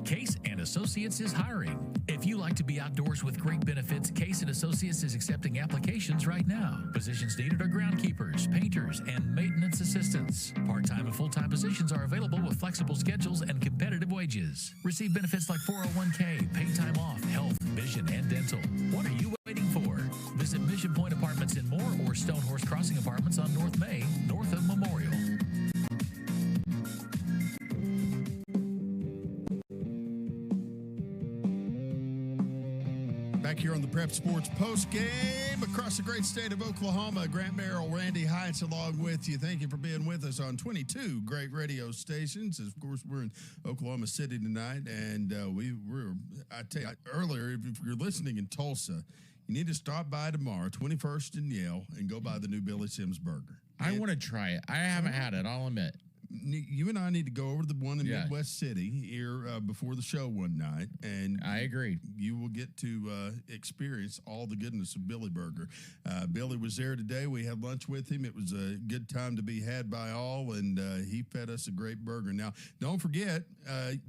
Case and Associates is hiring. If you like to be outdoors with great benefits, Case and Associates is accepting applications right now. Positions needed are groundkeepers, painters, and maintenance assistants. Part-time and full-time positions are available with flexible schedules and competitive wages. Receive benefits like 401k, paid time off, health, vision, and dental. What are you waiting for? Visit Mission Point Apartments in Moore or Stonehorse Crossing Apartments on North May, north of Memorial. Back here on the Prep Sports post game across the great state of Oklahoma. Grant Merrill, Randy Heights along with you. Thank you for being with us on 22 great radio stations. Of course, we're in Oklahoma City tonight, and I tell you earlier, if you're listening in Tulsa, you need to stop by tomorrow, 21st and Yale, and go by the new Billy Sims Burger. I want to try it. I haven't had it, I'll admit. You and I need to go over to the one in Midwest City here before the show one night, and I agree. You will get to experience all the goodness of Billy Burger. Billy was there today. We had lunch with him. It was a good time to be had by all, and he fed us a great burger. Now, don't forget,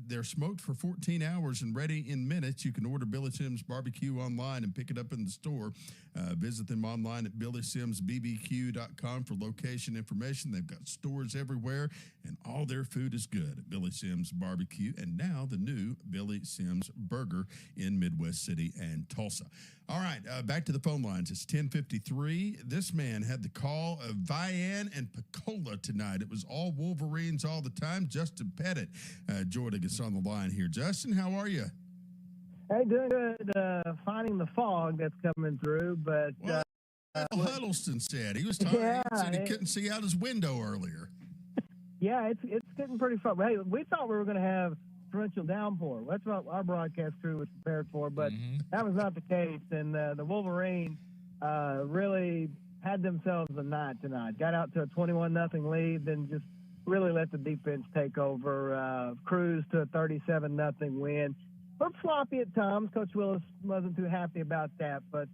they're smoked for 14 hours and ready in minutes. You can order Billy Sims Barbecue online and pick it up in the store. Visit them online at BillySimsBBQ.com for location information. They've got stores everywhere, and all their food is good at Billy Sims Barbecue, and now the new Billy Sims Burger in Midwest City and Tulsa. All right, back to the phone lines. It's 10:53. This man had the call of Vian and Picola tonight. It was all Wolverines all the time. Justin Pettit joining us on the line here. Justin, how are you? Hey, doing good. Finding the fog that's coming through, but Huddleston said he was tired. He said he couldn't see out his window earlier. Yeah, it's getting pretty fun. Hey, we thought we were going to have torrential downpour. That's what our broadcast crew was prepared for, but that was not the case. And the Wolverines really had themselves a night tonight. Got out to a 21-0 lead, then just really let the defense take over. Cruised to a 37-0 win. But sloppy at times. Coach Willis wasn't too happy about that, but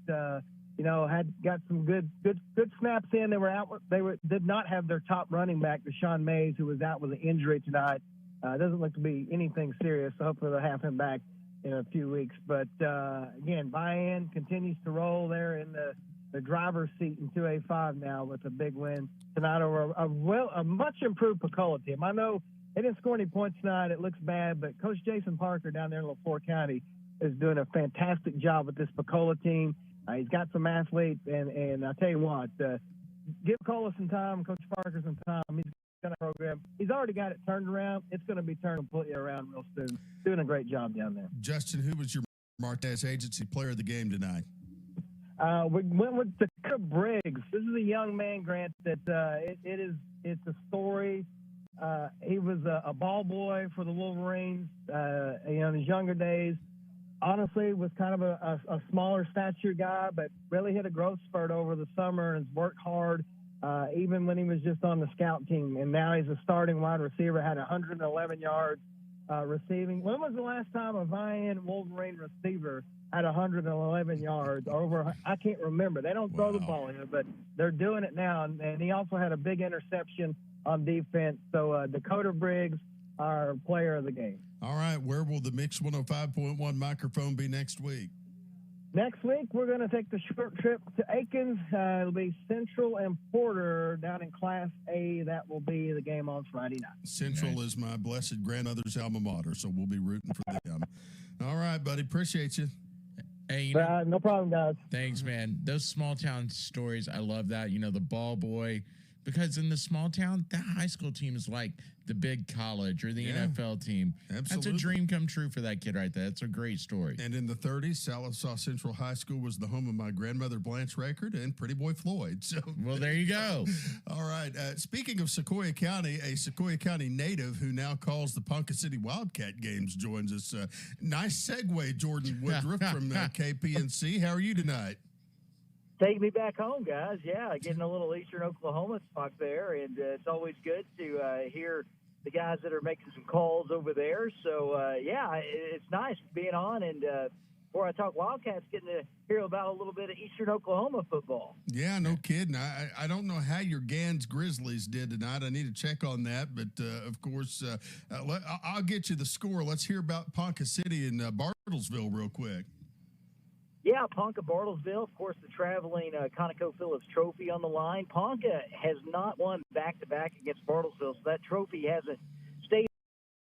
had got some good snaps in. They were out. Did not have their top running back, Deshaun Mays, who was out with an injury tonight. Doesn't look to be anything serious. So hopefully they'll have him back in a few weeks. But again, Vian continues to roll there in the driver's seat in 2A5 now with a big win tonight over a much improved Picola team. I know they didn't score any points tonight. It looks bad, but Coach Jason Parker down there in LaFleur County is doing a fantastic job with this Picola team. He's got some athletes, and I tell you what, give Picola some time, Coach Parker some time. He's got a program. He's already got it turned around. It's going to be turned completely around real soon. Doing a great job down there. Justin, who was your Martez Agency player of the game tonight? We went with Dakota Briggs. This is a young man, Grant, that it's a story. He was a ball boy for the Wolverines in his younger days. Honestly, was kind of a smaller stature guy, but really hit a growth spurt over the summer and has worked hard, even when he was just on the scout team. And now he's a starting wide receiver, had 111 yards receiving. When was the last time a Vian Wolverine receiver had 111 yards? I can't remember. They don't throw the ball in, but they're doing it now. And he also had a big interception on defense. So Dakota Briggs, our player of the game. All right, where will the Mix 105.1 microphone be next week? Next week, we're going to take the short trip to Aikens. It'll be Central and Porter down in Class A. That will be the game on Friday night. Central is my blessed grandmother's alma mater, so we'll be rooting for them. All right, buddy. Appreciate you. Hey, no problem, guys. Thanks, man. Those small town stories, I love that. The ball boy. Because in the small town, that high school team is like the big college or the NFL team. Absolutely. That's a dream come true for that kid right there. That's a great story. And in the 30s, Sallisaw Central High School was the home of my grandmother, Blanche Rakerd, and Pretty Boy Floyd. So, well, there you go. All right. Speaking of Sequoyah County, a Sequoyah County native who now calls the Ponca City Wildcat games joins us. Nice segue, Jordan Woodruff from KPNC. How are you tonight? Take me back home, guys. Yeah, getting a little Eastern Oklahoma talk there, and it's always good to hear the guys that are making some calls over there. So, it's nice being on, and before I talk Wildcats, getting to hear about a little bit of Eastern Oklahoma football. Yeah, no kidding. I don't know how your Gans Grizzlies did tonight. I need to check on that, but, of course, I'll get you the score. Let's hear about Ponca City and Bartlesville real quick. Yeah, Ponca Bartlesville, of course, the traveling ConocoPhillips Trophy on the line. Ponca has not won back-to-back against Bartlesville, so that trophy hasn't stayed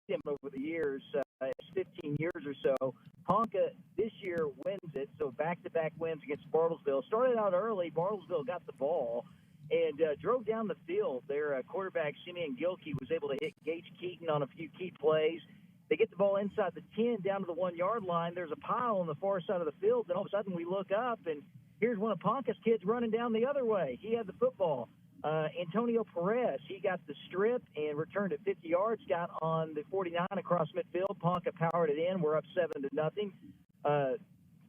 with him over the years. It's 15 years or so. Ponca this year wins it, so back-to-back wins against Bartlesville. Started out early. Bartlesville got the ball and drove down the field. Their quarterback, Simeon Gilkey, was able to hit Gage Keaton on a few key plays. They get the ball inside the 10 down to the 1-yard line. There's a pile on the far side of the field. Then all of a sudden we look up, and here's one of Ponca's kids running down the other way. He had the football. Antonio Perez, he got the strip and returned it 50 yards, got on the 49 across midfield. Ponca powered it in. We're up 7-0.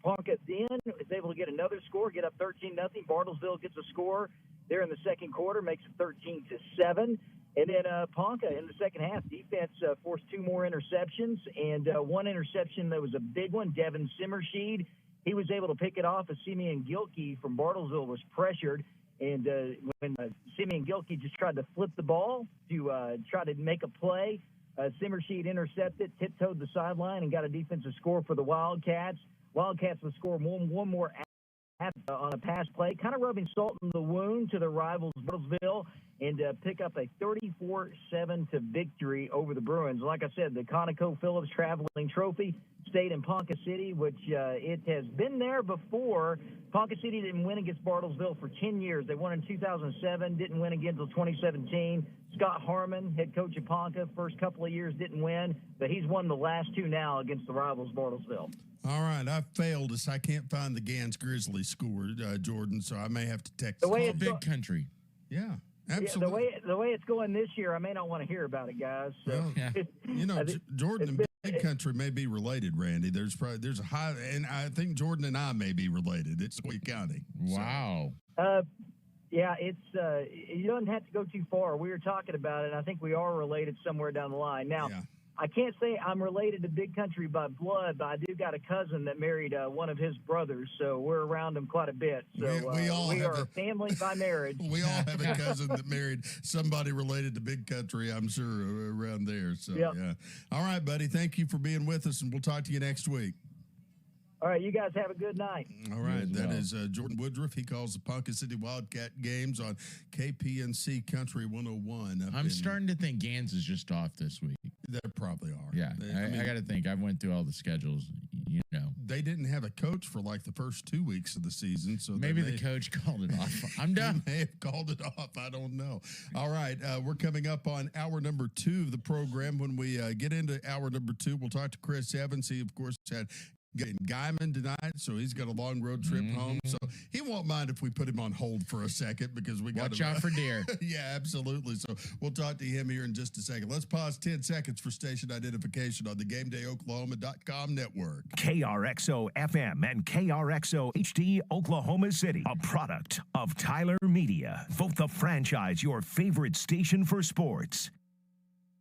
Ponca then is able to get another score, get up 13-0. Bartlesville gets a score there in the second quarter, makes it 13-7. And then Ponca in the second half, defense forced 2 more interceptions, and one interception that was a big one, Devin Simmershed. He was able to pick it off as Simeon Gilkey from Bartlesville was pressured. And when Simeon Gilkey just tried to flip the ball to try to make a play, Simmershed intercepted, tiptoed the sideline, and got a defensive score for the Wildcats. Wildcats would score one more on a pass play, kind of rubbing salt in the wound to the rivals Bartlesville, and pick up a 34-7 victory over the Bruins. Like I said, the ConocoPhillips Traveling Trophy stayed in Ponca City, which it has been there before. Ponca City didn't win against Bartlesville for 10 years. They won in 2007, didn't win again until 2017. Scott Harmon, head coach of Ponca, first couple of years didn't win, but he's won the last 2 now against the rivals Bartlesville. All right, I failed as I can't find the Gans Grizzlies score, Jordan, so I may have to text. The way it's big country. Yeah, absolutely. Yeah, the way it's going this year, I may not want to hear about it, guys. So. Well, Jordan and Big Country may be related, Randy. There's a high, and I think Jordan and I may be related. It's Sequoyah County. Wow. Yeah, it's you don't have to go too far. We were talking about it. I think we are related somewhere down the line. Now, I can't say I'm related to Big Country by blood, but I do got a cousin that married one of his brothers, so we're around him quite a bit. So we are a family by marriage. We all have a cousin that married somebody related to Big Country, I'm sure, around there. So, yeah. All right, buddy. Thank you for being with us, and we'll talk to you next week. All right, you guys have a good night. All right, that is Jordan Woodruff. He calls the Ponca City Wildcat games on KPNC Country 101. I'm starting to think Gans is just off this week. They probably are. Yeah, I got to think. I went through all the schedules, They didn't have a coach for like the first 2 weeks of the season, so maybe the coach called it off. I'm done. They may have called it off. I don't know. All right, we're coming up on hour number 2 of the program. When we get into hour number 2, we'll talk to Chris Evans. He, of course, had in Guyman tonight, so he's got a long road trip home. So he won't mind if we put him on hold for a second because we got watch out for deer. Yeah, absolutely. So we'll talk to him here in just a second. Let's pause 10 seconds for station identification on the GameDayOklahoma.com network. KRXO FM and KRXO HD Oklahoma City, a product of Tyler Media. Vote the franchise your favorite station for sports.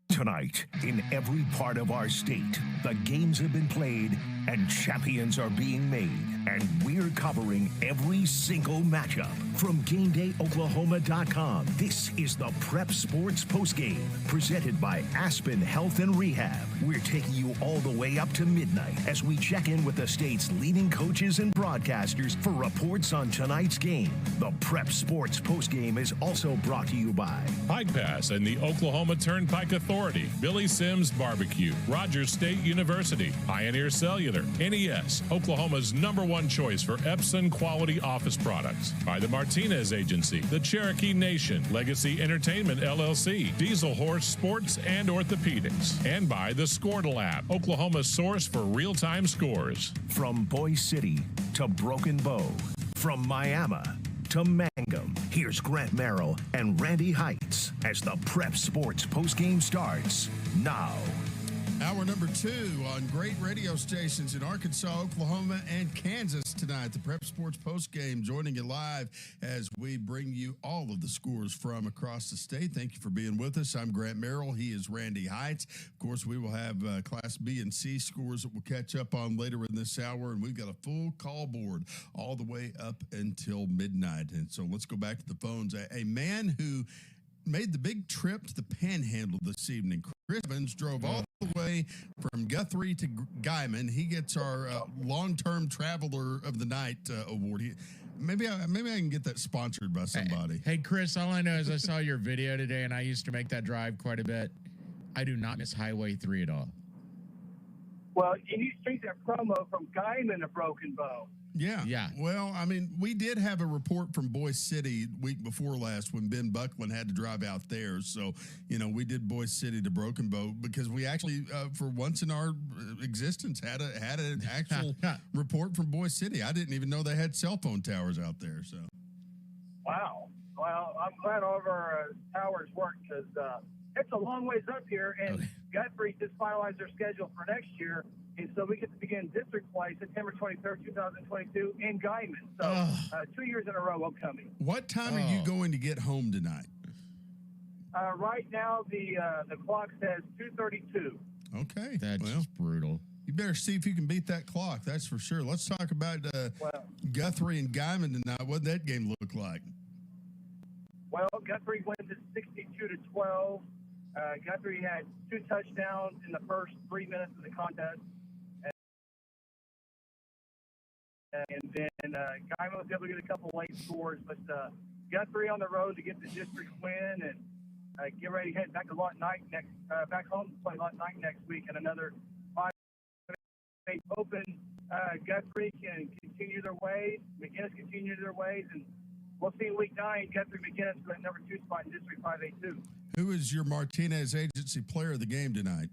Tonight, in every part of our state, the games have been played and champions are being made. And we're covering every single matchup. From GameDayOklahoma.com, this is the Prep Sports Postgame, presented by Aspen Health and Rehab. We're taking you all the way up to midnight as we check in with the state's leading coaches and broadcasters for reports on tonight's game. The Prep Sports Postgame is also brought to you by Pike Pass and the Oklahoma Turnpike Authority, Billy Sims Barbecue, Rogers State University, Pioneer Cellular, NES, Oklahoma's #1 choice for Epson quality office products, by the Martinez Agency, the Cherokee Nation, Legacy Entertainment LLC, Diesel Horse Sports and Orthopedics, and by the Scoredle app, Oklahoma's source for real-time scores. From Boise City to Broken Bow, from Miami to Mangum, here's Grant Merrill and Randy Heights as the Prep Sports Postgame starts now. Hour number 2 on great radio stations in Arkansas, Oklahoma, and Kansas tonight. The Prep Sports Postgame joining you live as we bring you all of the scores from across the state. Thank you for being with us. I'm Grant Merrill. He is Randy Heights. Of course, we will have Class B and C scores that we'll catch up on later in this hour, and we've got a full call board all the way up until midnight. And so let's go back to the phones. A man who made the big trip to the Panhandle this evening. Chris Evans drove all the way from Guthrie to Guyman. He gets our long-term traveler of the night award. Maybe I can get that sponsored by somebody. Hey, Chris, all I know is I saw your video today, and I used to make that drive quite a bit. I do not miss Highway 3 at all. Well, and you street that promo from Guyman to Broken Bow. Yeah. Well, I mean, we did have a report from Boise City week before last when Ben Buckland had to drive out there. So, we did Boise City to Broken Bow because we actually, for once in our existence, had an actual report from Boise City. I didn't even know they had cell phone towers out there. So, wow. Well, I'm glad all of our towers work because it's a long ways up here, and Guthrie just finalized their schedule for next year. And so we get to begin district play September 23rd, 2022 in Guyman. So 2 years in a row upcoming. What time are you going to get home tonight? Right now, the clock says 2:32. Okay. That's just brutal. You better see if you can beat that clock. That's for sure. Let's talk about Guthrie and Guyman tonight. What did that game look like? Well, Guthrie wins it 62-12. Guthrie had 2 touchdowns in the first 3 minutes of the contest. And then Guyman was able to get a couple late scores, but Guthrie on the road to get the district win and get ready to head back to Lawton Knight back home to play Lawton Knight next week in another 5-8 Open. Guthrie can continue their ways, McGinnis continue their ways, and we'll see in week 9 Guthrie McGinnis for that number 2 spot in District 5A2. Who is your Martinez Agency player of the game tonight?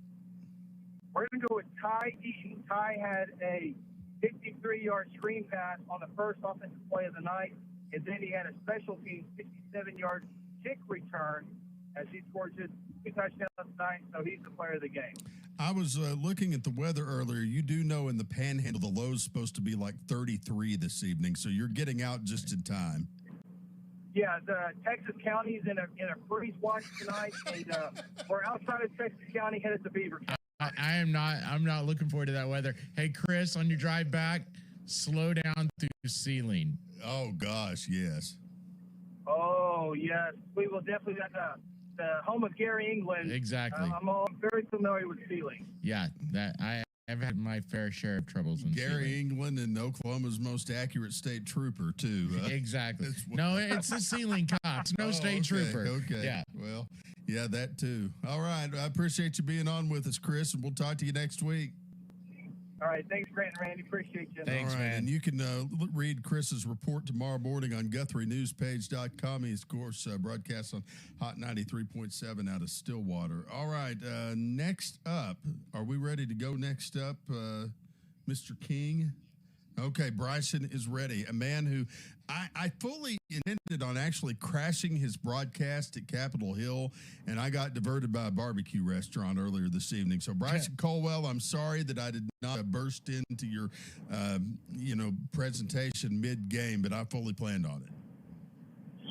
We're going to go with Ty Eaton. Ty had a 53-yard screen pass on the first offensive play of the night, and then he had a special team 67-yard kick return as he scored just 2 touchdowns tonight, so he's the player of the game. I was looking at the weather earlier. You do know in the Panhandle the low's supposed to be like 33 this evening, so you're getting out just in time. Yeah, the Texas County's in a freeze watch tonight, and we're outside of Texas County headed to Beaver County. I'm not looking forward to that weather. Hey, Chris, on your drive back, slow down through Ceiling. Oh, gosh, yes. Oh, yes. We will definitely have the home of Gary England. Exactly. I'm very familiar with Ceiling. Yeah, I've had my fair share of troubles in Gary England and Oklahoma's most accurate state trooper, too. Exactly. No, it's the Ceiling Cops, no state trooper. Okay. Yeah. Well, yeah, that too. All right. I appreciate you being on with us, Chris, and we'll talk to you next week. All right. Thanks, Grant and Randy. Appreciate you. Thanks, man. And you can read Chris's report tomorrow morning on GuthrieNewsPage.com. He's, of course, broadcasts on Hot 93.7 out of Stillwater. All right. Next up, are we ready to go next up, Mr. King? Okay, Bryson is ready. A man who I fully intended on actually crashing his broadcast at Capitol Hill, and I got diverted by a barbecue restaurant earlier this evening. So, Bryson Colwell, I'm sorry that I did not burst into your, presentation mid-game, but I fully planned on it.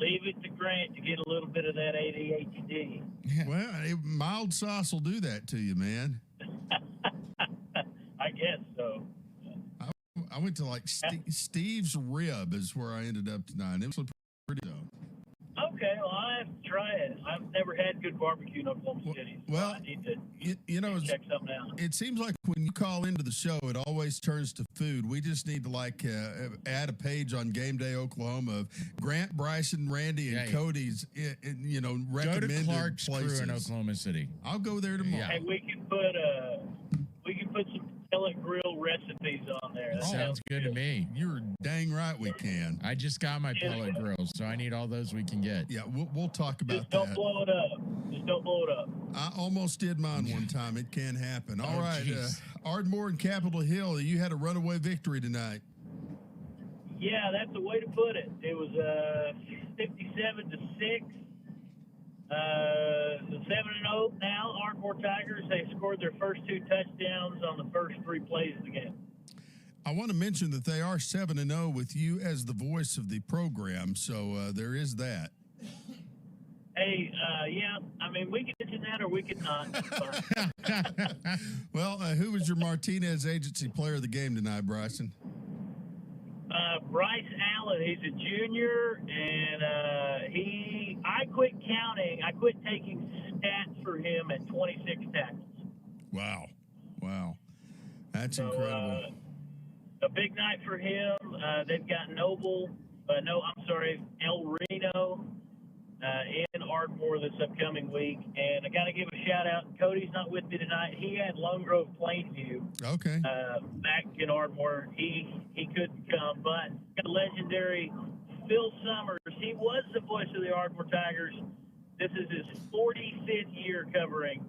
Leave it to Grant to get a little bit of that ADHD. Well, mild sauce will do that to you, man. I guess so. I went to like Steve's Rib is where I ended up tonight. It was pretty dope. Okay, well, I have to try it. I've never had good barbecue in Oklahoma City. So well, I need to check something out. It seems like when you call into the show, it always turns to food. We just need to add a page on Game Day Oklahoma of Grant, Bryson, Randy, and Cody's. Recommended go to Clark's places. Crew in Oklahoma City. I'll go there tomorrow. Hey, we can put some pellet grill recipes on there. That Sounds good to me. You're dang right we can. I just got my pellet grills, so I need all those we can get. Yeah, we'll talk about Just don't blow it up. Just don't blow it up. I almost did mine one time. It can happen. All right, geez. Ardmore and Capitol Hill, you had a runaway victory tonight. Yeah, that's the way to put it. It was 57-6. The 7-0 now, Ardmore Tigers. They scored their first 2 touchdowns on the first 3 plays of the game. I want to mention that they are 7-0 with you as the voice of the program, so there is that. Hey, yeah, I mean, we could mention that or we could not. Well, who was your Martinez Agency player of the game tonight, Bryson? Bryce Allen, he's a junior, and I quit counting. I quit taking stats for him at 26 tackles. Wow. That's incredible. A big night for him. They've got El Reno in Ardmore this upcoming week. And I got to give a shout out. Cody's not with me tonight. He had Lone Grove Plainview. Okay. Back in Ardmore. He couldn't come, but the legendary Phil Summers. He was the voice of the Ardmore Tigers. This is his 45th year covering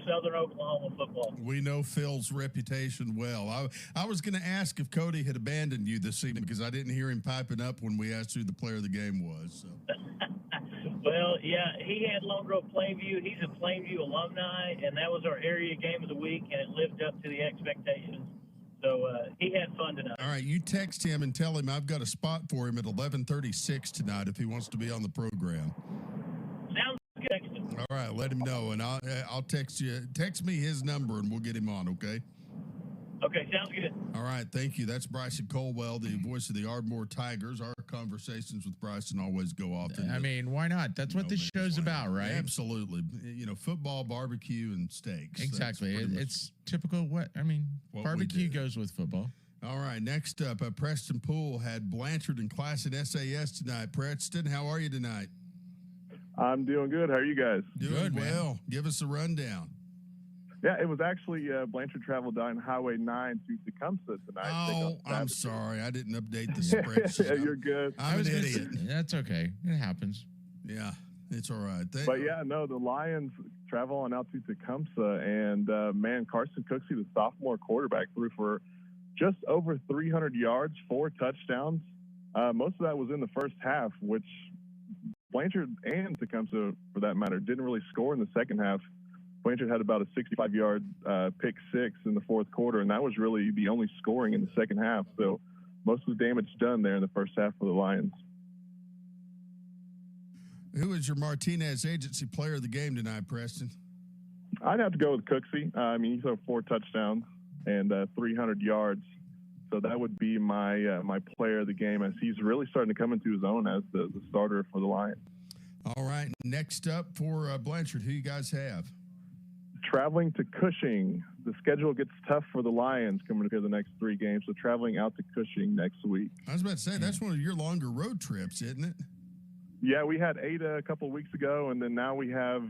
Southern Oklahoma football. We know Phil's reputation well. I was going to ask if Cody had abandoned you this evening because I didn't hear him piping up when we asked who the player of the game was. So. Well, yeah, he had Lone Grove Plainview. He's a Plainview alumni, and that was our area game of the week, and it lived up to the expectations. So he had fun tonight. All right, you text him and tell him I've got a spot for him at 11:36 tonight if he wants to be on the program. Sounds good. All right, let him know, and I'll text you. Text me his number, and we'll get him on, okay? Okay, sounds good. All right, thank you. That's Bryson Colwell, the voice of the Ardmore Tigers. Our conversations with Bryson always go off. I mean, why not? That's what this show's about, right? Absolutely. Football, barbecue, and steaks. Exactly. It's typical barbecue goes with football. All right, next up, Preston Poole had Blanchard and Class at SAS tonight. Preston, how are you tonight? I'm doing good. How are you guys? Doing well. Give us a rundown. Yeah, it was actually Blanchard traveled down Highway 9 to Tecumseh tonight. Oh, I'm sorry. I didn't update the spreadsheet. Yeah, you're good. I'm an idiot. That's okay. It happens. Yeah, it's all right. The Lions travel on out to Tecumseh, and Carson Cooksey, the sophomore quarterback, threw for just over 300 yards, 4 touchdowns. Most of that was in the first half, which Blanchard and Tecumseh, for that matter, didn't really score in the second half. Blanchard had about a 65-yard pick 6 in the fourth quarter, and that was really the only scoring in the second half. So most of the damage done there in the first half for the Lions. Who is your Martinez Agency player of the game tonight, Preston? I'd have to go with Cooksey. He threw 4 touchdowns and 300 yards. So that would be my player of the game, as he's really starting to come into his own as the starter for the Lions. All right, next up for Blanchard, who you guys have? Traveling to Cushing. The schedule gets tough for the Lions coming up here the next 3 games, so traveling out to Cushing next week. I was about to say, that's one of your longer road trips, isn't it? Yeah, we had Ada a couple of weeks ago, and then now we have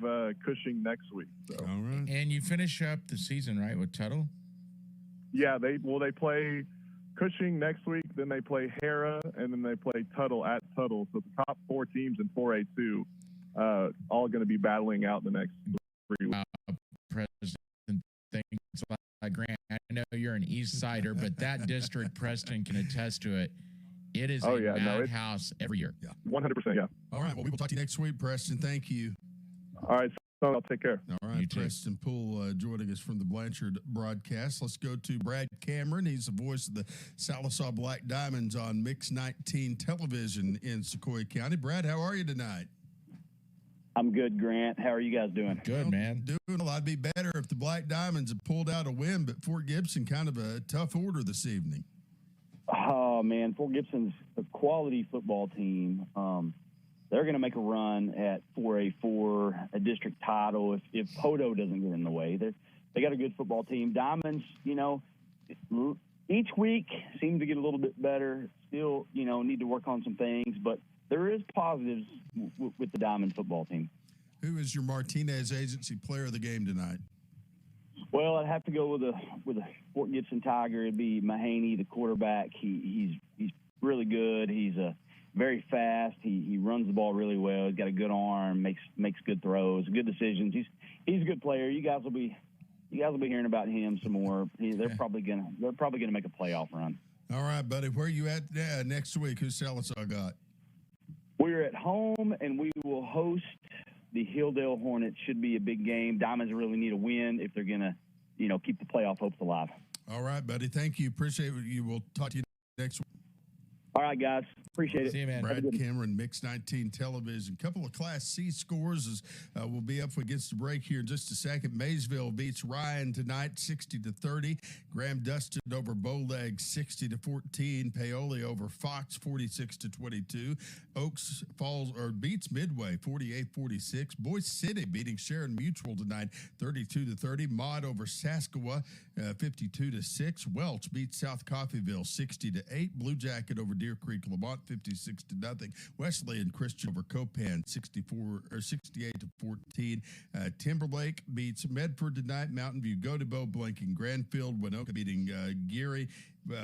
Cushing next week. So. All right. And you finish up the season, right, with Tuttle? Yeah, they play Cushing next week, then they play Hera, and then they play Tuttle at Tuttle. So the top 4 teams in 4A2 all going to be battling out the next 3 weeks. President, things like Grant. I know you're an East Sider, but that district, Preston, can attest to it. It is a madhouse every year. Yeah, 100%. Yeah. All right. Well, we will talk to you next week, Preston. Thank you. All right. So I'll take care. All right. Preston Poole joining us from the Blanchard broadcast. Let's go to Brad Cameron. He's the voice of the Sallisaw Black Diamonds on Mix 19 television in Sequoyah County. Brad, how are you tonight? I'm good, Grant. How are you guys doing? Good, man. Doing well. I'd be better if the Black Diamonds had pulled out a win, but Fort Gibson kind of a tough order this evening. man, Fort Gibson's a quality football team. They're going to make a run at 4A4, a district title, if Podo doesn't get in the way. They got a good football team. Diamonds, each week seem to get a little bit better. Still, need to work on some things, but there is positives with the Diamond football team. Who is your Martinez Agency player of the game tonight? Well, I'd have to go with a Fort Gibson Tiger. It'd be Mahaney, the quarterback. He's really good. He's very fast. He runs the ball really well. He's got a good arm. Makes good throws. Good decisions. He's a good player. You guys will be hearing about him some more. They're probably gonna make a playoff run. All right, buddy. Where are you at next week? Who's Sallisaw got? We're at home, and we will host the Hilldale Hornets. Should be a big game. Diamonds really need a win if they're gonna, keep the playoff hopes alive. All right, buddy. Thank you. Appreciate it. We'll talk to you next week. All right, guys. Appreciate it. See you, man. Brad Cameron, Mix 19 Television. Couple of Class C scores as we'll be up against the break here in just a second. Maysville beats Ryan tonight, 60-30. Graham Dustin over Bowleg, 60-14. Paoli over Fox, 46-22. Oaks beats Midway, 48-46. Boise City beating Sharon Mutual tonight, 32-30. Maud over Saskawa, 52-6. Welch beats South Coffeyville, 60-8. Blue Jacket over Deer Creek Lamont, 56-0. Wesley and Christian over Copan, 68-14. Timberlake beats Medford tonight. Mountain View, Godebo blanking Granfield. Winoka beating Geary.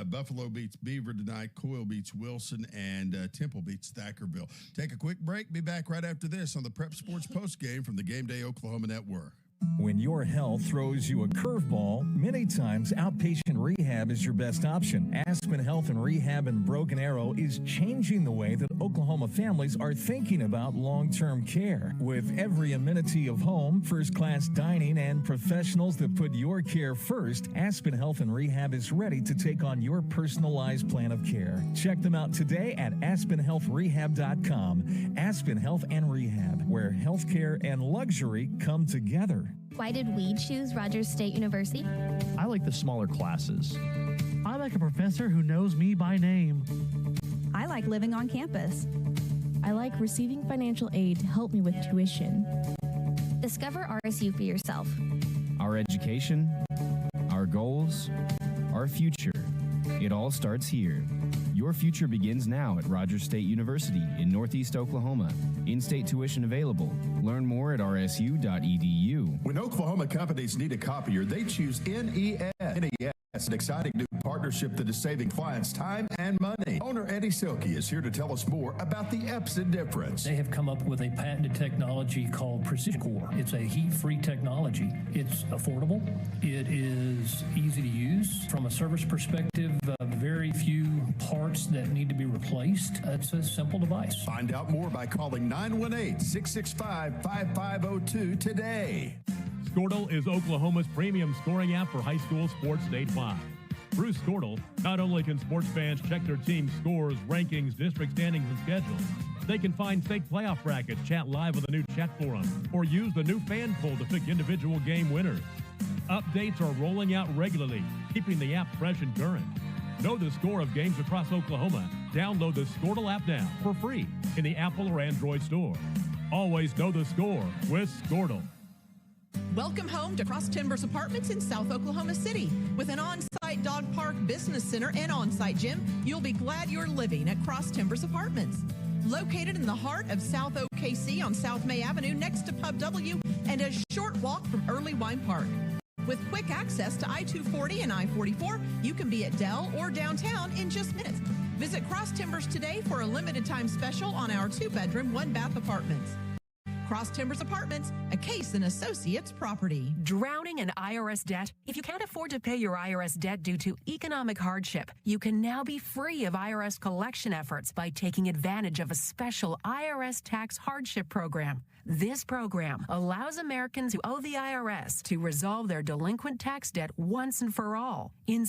Buffalo beats Beaver tonight. Coyle beats Wilson, and Temple beats Thackerville. Take a quick break. Be back right after this on the Prep Sports Post Game from the Game Day Oklahoma Network. When your health throws you a curveball, many times outpatient rehab is your best option. Aspen Health and Rehab in Broken Arrow is changing the way that Oklahoma families are thinking about long-term care. With every amenity of home, first-class dining, and professionals that put your care first, Aspen Health and Rehab is ready to take on your personalized plan of care. Check them out today at aspenhealthrehab.com. Aspen Health and Rehab, where healthcare and luxury come together. Why did we choose Rogers State University? I like the smaller classes. I like a professor who knows me by name. I like living on campus. I like receiving financial aid to help me with tuition. Discover RSU for yourself. Our education, our goals, our future. It all starts here. Your future begins now at Rogers State University in Northeast Oklahoma. In-state tuition available. Learn more at rsu.edu. When Oklahoma companies need a copier, they choose NES. NES, an exciting new partnership that is saving clients time and money. Owner Eddie Silkey is here to tell us more about the Epson difference. They have come up with a patented technology called Precision Core. It's a heat-free technology. It's affordable. It is easy to use. From a service perspective, very few parts that need to be replaced. It's a simple device. Find out more by calling 918-665-5502 today. Squirtle is Oklahoma's premium scoring app for high school sports statewide. Through Squirtle, not only can sports fans check their team's scores, rankings, district standings, and schedules, they can find state playoff brackets, chat live with a new chat forum, or use the new fan poll to pick individual game winners. Updates are rolling out regularly, keeping the app fresh and current. Know the score of games across Oklahoma. Download the Squirtle app now for free in the Apple or Android store. Always know the score with Squirtle. Welcome home to Cross Timbers Apartments in South Oklahoma City. With an on-site dog park, business center, and on-site gym, you'll be glad you're living at Cross Timbers Apartments. Located in the heart of South OKC on South May Avenue next to Pub W and a short walk from Early Wine Park. With quick access to I-240 and I-44, you can be at Dell or downtown in just minutes. Visit Cross Timbers today for a limited time special on our 2-bedroom, 1-bath apartments. Cross Timbers Apartments, a Case and Associates property. Drowning in IRS debt? If you can't afford to pay your IRS debt due to economic hardship, you can now be free of IRS collection efforts by taking advantage of a special IRS tax hardship program. This program allows Americans who owe the IRS to resolve their delinquent tax debt once and for all. In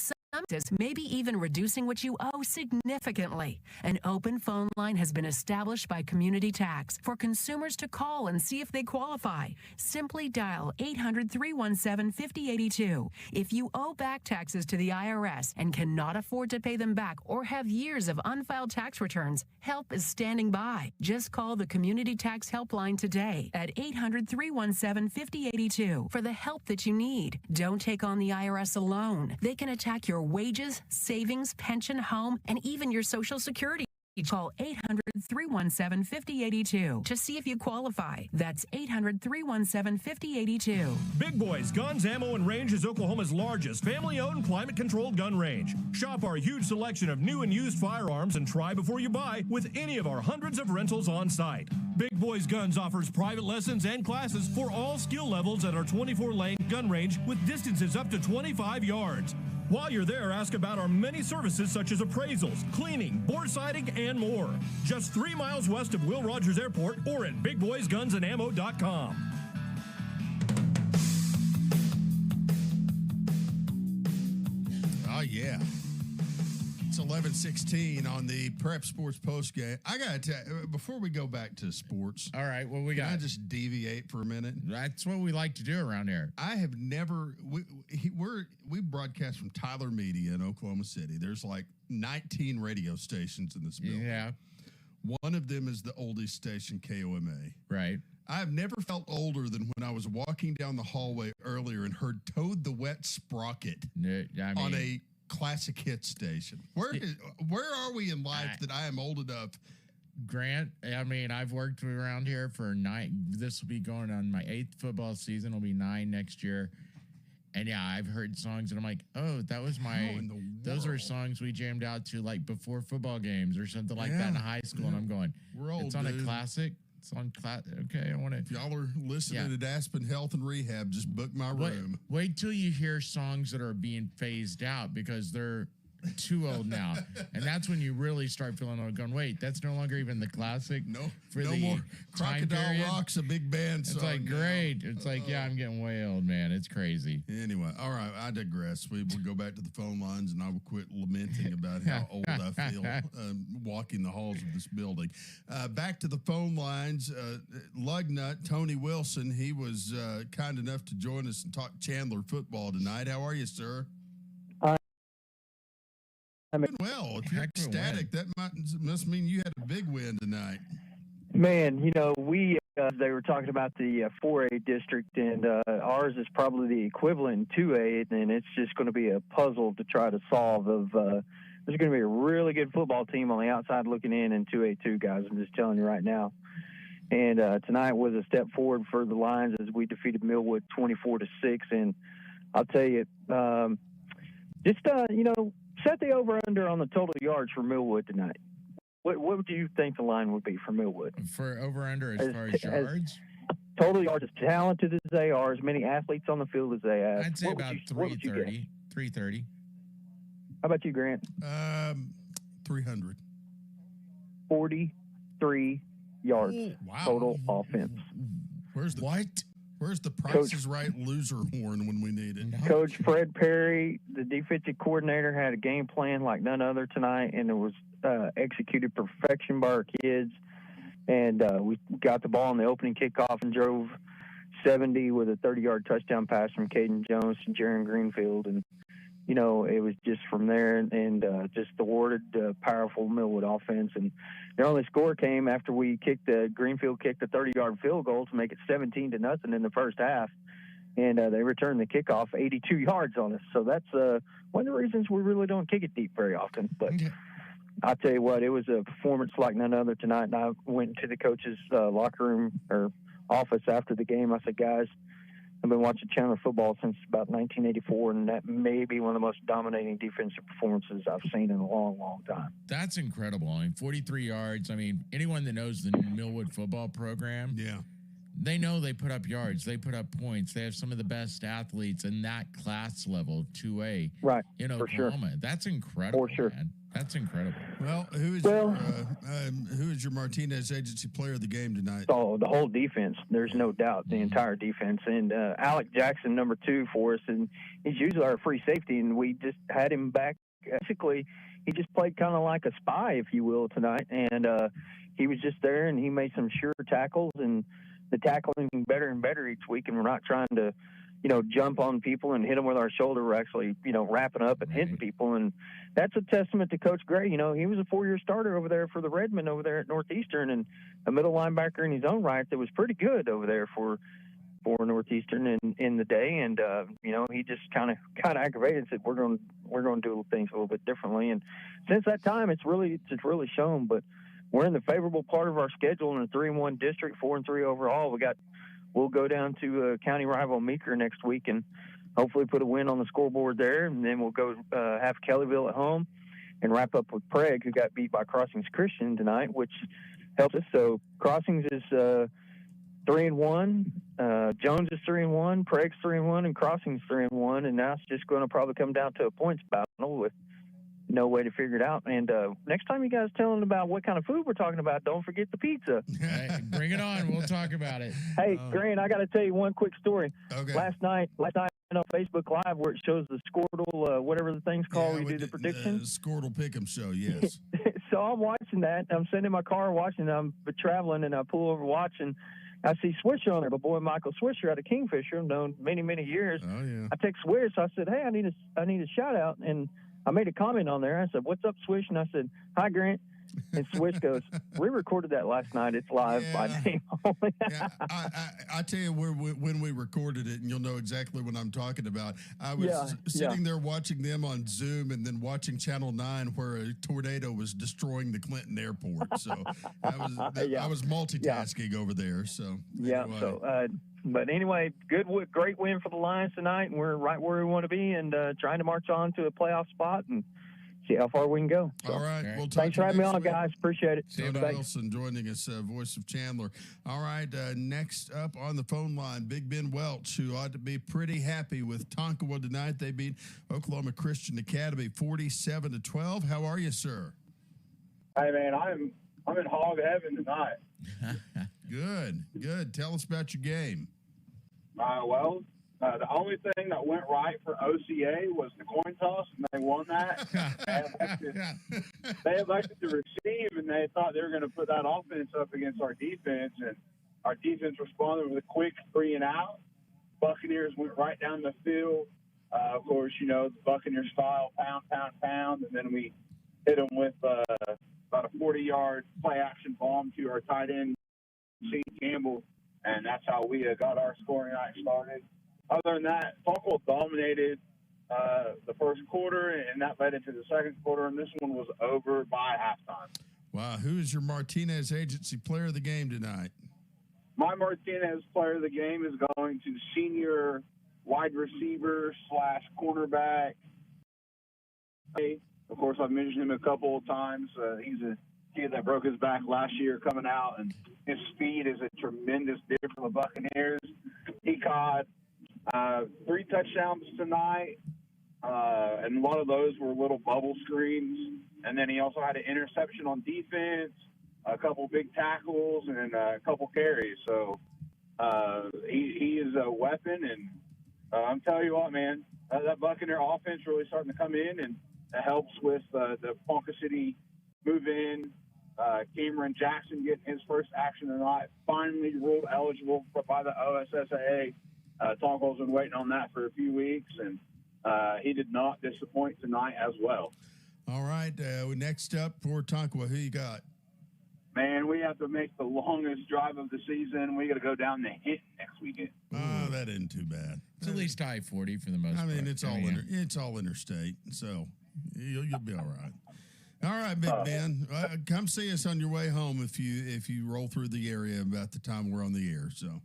maybe even reducing what you owe significantly. An open phone line has been established by Community Tax for consumers to call and see if they qualify. Simply dial 800-317-5082. If you owe back taxes to the IRS and cannot afford to pay them back or have years of unfiled tax returns, help is standing by. Just call the Community Tax Helpline today at 800-317-5082 for the help that you need. Don't take on the IRS alone. They can attack your wages, savings, pension, home, and even your Social Security. Call 800-317-5082 to see if you qualify. That's 800-317-5082. Big Boys Guns, Ammo, and Range is Oklahoma's largest family-owned, climate-controlled gun range. Shop our huge selection of new and used firearms and try before you buy with any of our hundreds of rentals on site. Big Boys Guns offers private lessons and classes for all skill levels at our 24-lane gun range with distances up to 25 yards. While you're there, ask about our many services such as appraisals, cleaning, board siding, and more. Just 3 miles west of Will Rogers Airport or at BigBoysGunsandAmmo.com. Oh, yeah. It's 11:16 on the Prep Sports postgame. I got to tell you, before we go back to sports. All right, well, we can got. I just deviate for a minute? That's what we like to do around here. I have never. We broadcast from Tyler Media in Oklahoma City. There's like 19 radio stations in this building. Yeah. One of them is the oldest station, KOMA. Right. I've never felt older than when I was walking down the hallway earlier and heard Toad the Wet Sprocket on a classic hit station. Where are we in life that I am old enough? Grant, I mean, I've worked around here for 9. This will be going on my 8th football season. It'll be 9 next year. And yeah, I've heard songs and I'm like, oh, that was those are songs we jammed out to like before football games or something like that in high school. And I'm going, we're old, it's on dude. A classic. It's on class. Okay, I want to. If y'all are listening at Aspen Health and Rehab, just book my room. Wait till you hear songs that are being phased out because they're too old now, and that's when you really start feeling old. Going, wait, that's no longer even the classic. No the more. Time Crocodile period. Rock's a big band song. It's like great. It's like I'm getting way old, man. It's crazy. Anyway, all right, I digress. We will go baug to the phone lines, and I will quit lamenting about how old I feel walking the halls of this building. Back to the phone lines. Lugnut Tony Wilson. He was kind enough to join us and talk Chandler football tonight. How are you, sir? Well, if you're ecstatic, that must mean you had a big win tonight. Man, we they were talking about the 4A district, and ours is probably the equivalent in 2A, and it's just going to be a puzzle to try to solve. There's going to be a really good football team on the outside looking in 2A2, guys. I'm just telling you right now. And tonight was a step forward for the Lions as we defeated Millwood 24-6, and I'll tell you, set the over-under on the total yards for Millwood tonight. What would you think the line would be for Millwood? For over-under as far as yards? Total yards, as talented as they are, as many athletes on the field as they have. I'd say about 330. 330. How about you, Grant? 300. 43 yards total offense. Where's the Price is Right loser horn when we need it? Coach Fred Perry, the defensive coordinator, had a game plan like none other tonight, and it was executed perfection by our kids. And we got the ball in the opening kickoff and drove 70 with a 30-yard touchdown pass from Caden Jones to Jaron Greenfield. And, it was just from there and just thwarted powerful Millwood offense. And their only score came after Greenfield kicked a 30-yard field goal to make it 17-0 in the first half. And they returned the kickoff 82 yards on us. So that's one of the reasons we really don't kick it deep very often. But I'll tell you what, it was a performance like none other tonight. And I went into the coach's locker room or office after the game. I said, guys, I've been watching Chandler football since about 1984, and that may be one of the most dominating defensive performances I've seen in a long, long time. That's incredible. I mean, 43 yards. I mean, anyone that knows the Millwood football program, They know they put up yards, they put up points. They have some of the best athletes in that class level, 2A, right? In for Oklahoma. Sure. That's incredible, for sure. Man. That's incredible. Well, who is your Martinez Agency player of the game tonight? Oh, the whole defense. There's no doubt, the entire defense. And Alec Jackson, number 2 for us, and he's usually our free safety, and we just had him back. Basically, he just played kind of like a spy, if you will, tonight. And he was just there, and he made some sure tackles, and the tackling better and better each week. And we're not trying to, jump on people and hit them with our shoulder. We're actually, wrapping up and hitting people. And that's a testament to Coach Gray. He was a 4-year starter over there for the Redmen over there at Northeastern, and a middle linebacker in his own right that was pretty good over there for Northeastern in the day. And he just kind of aggravated and said, we're going to do things a little bit differently. And since that time, it's really shown. But we're in the favorable part of our schedule in a 3-1 district, 4-3 overall. We'll go down to county rival Meeker next week and hopefully put a win on the scoreboard there. And then we'll go have Kellyville at home and wrap up with Prague, who got beat by Crossings Christian tonight, which helps us. So Crossings is 3-1. Jones is 3-1. Prague's 3-1, and Crossings 3-1. And now it's just going to probably come down to a points battle with no way to figure it out. And next time you guys tell them about what kind of food we're talking about, don't forget the pizza. Hey, bring it on. We'll talk about it. Hey, Grant, I got to tell you one quick story. Okay. Last night on Facebook Live, where it shows the Squirtle, whatever the thing's called, we do the predictions. Squirtle Pick'em show, yes. So I'm watching that. I'm sitting in my car watching. I'm traveling, and I pull over watching. I see Swisher on there, my boy Michael Swisher out of Kingfisher. I've known many years. Oh yeah. I text Swish. I said, "Hey, I need a shout out," and I made a comment on there. I said, "What's up, Swish?" And I said, "Hi, Grant." And Swish goes, "We recorded that last night. It's live by name only." I tell you when we recorded it, and you'll know exactly what I'm talking about. I was sitting there watching them on Zoom, and then watching Channel 9 where a tornado was destroying the Clinton airport. So I was multitasking over there. So anyway. So. But anyway, great win for the Lions tonight, and we're right where we want to be, and trying to march on to a playoff spot and see how far we can go. So, all right. We'll thanks for having me on, guys. Appreciate it. Tony Wilson joining us, voice of Chandler. All right. Next up on the phone line, Big Ben Welch, who ought to be pretty happy with Tonkawa tonight. They beat Oklahoma Christian Academy 47-12. How are you, sir? Hey, man, I'm in hog heaven tonight. Good. Tell us about your game. The only thing that went right for OCA was the coin toss, and they won that. They elected to receive, and they thought they were going to put that offense up against our defense, and our defense responded with a quick 3-and-out. Buccaneers went right down the field. Of course, the Buccaneer style, pound, and then we hit them with about a 40-yard play-action bomb to our tight end, C. Campbell, and that's how we got our scoring night started. Other than that, Tonkawa dominated the first quarter, and that led into the second quarter, and this one was over by halftime. Wow. Who is your Martinez Agency player of the game tonight? My Martinez player of the game is going to senior wide receiver / cornerback. Of course, I've mentioned him a couple of times. He's a kid that broke his back last year coming out, and his speed is a tremendous difference for the Buccaneers. He caught 3 touchdowns tonight, and a lot of those were little bubble screens. And then he also had an interception on defense, a couple big tackles, and a couple carries. So he is a weapon, and I'm telling you what, man, that Buccaneer offense really starting to come in, and it helps with the Ponca City move in. Cameron Jackson getting his first action tonight, finally ruled eligible by the OSSAA. Tonkawa's been waiting on that for a few weeks, and he did not disappoint tonight as well. All right. Next up for Tonkawa, who you got? Man, we have to make the longest drive of the season. We got to go down to Hinton next weekend. Oh, that isn't too bad. It's at least I-40 for the most part. I mean, it's all interstate, so you'll be all right. All right, Big Ben, come see us on your way home if you roll through the area about the time we're on the air. So,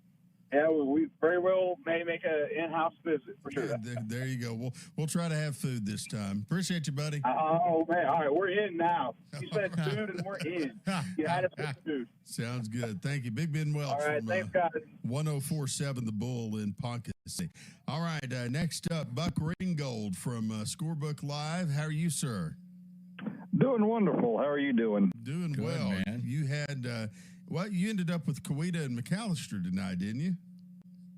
Yeah, we very well may make an in-house visit for sure. There you go. We'll try to have food this time. Appreciate you, buddy. Oh man! All right, we're in now. You said food, and we're in. You had us with food. Sounds good. Thank you, Big Ben Welch. All right, from, thanks, guys. 104.7 The Bull in Ponca City. All right, next up, Buck Ringgold from Scorebook Live. How are you, sir? Doing wonderful. How are you doing? Doing Good, well. man. You had, you ended up with Coweta and McAllister tonight, didn't you?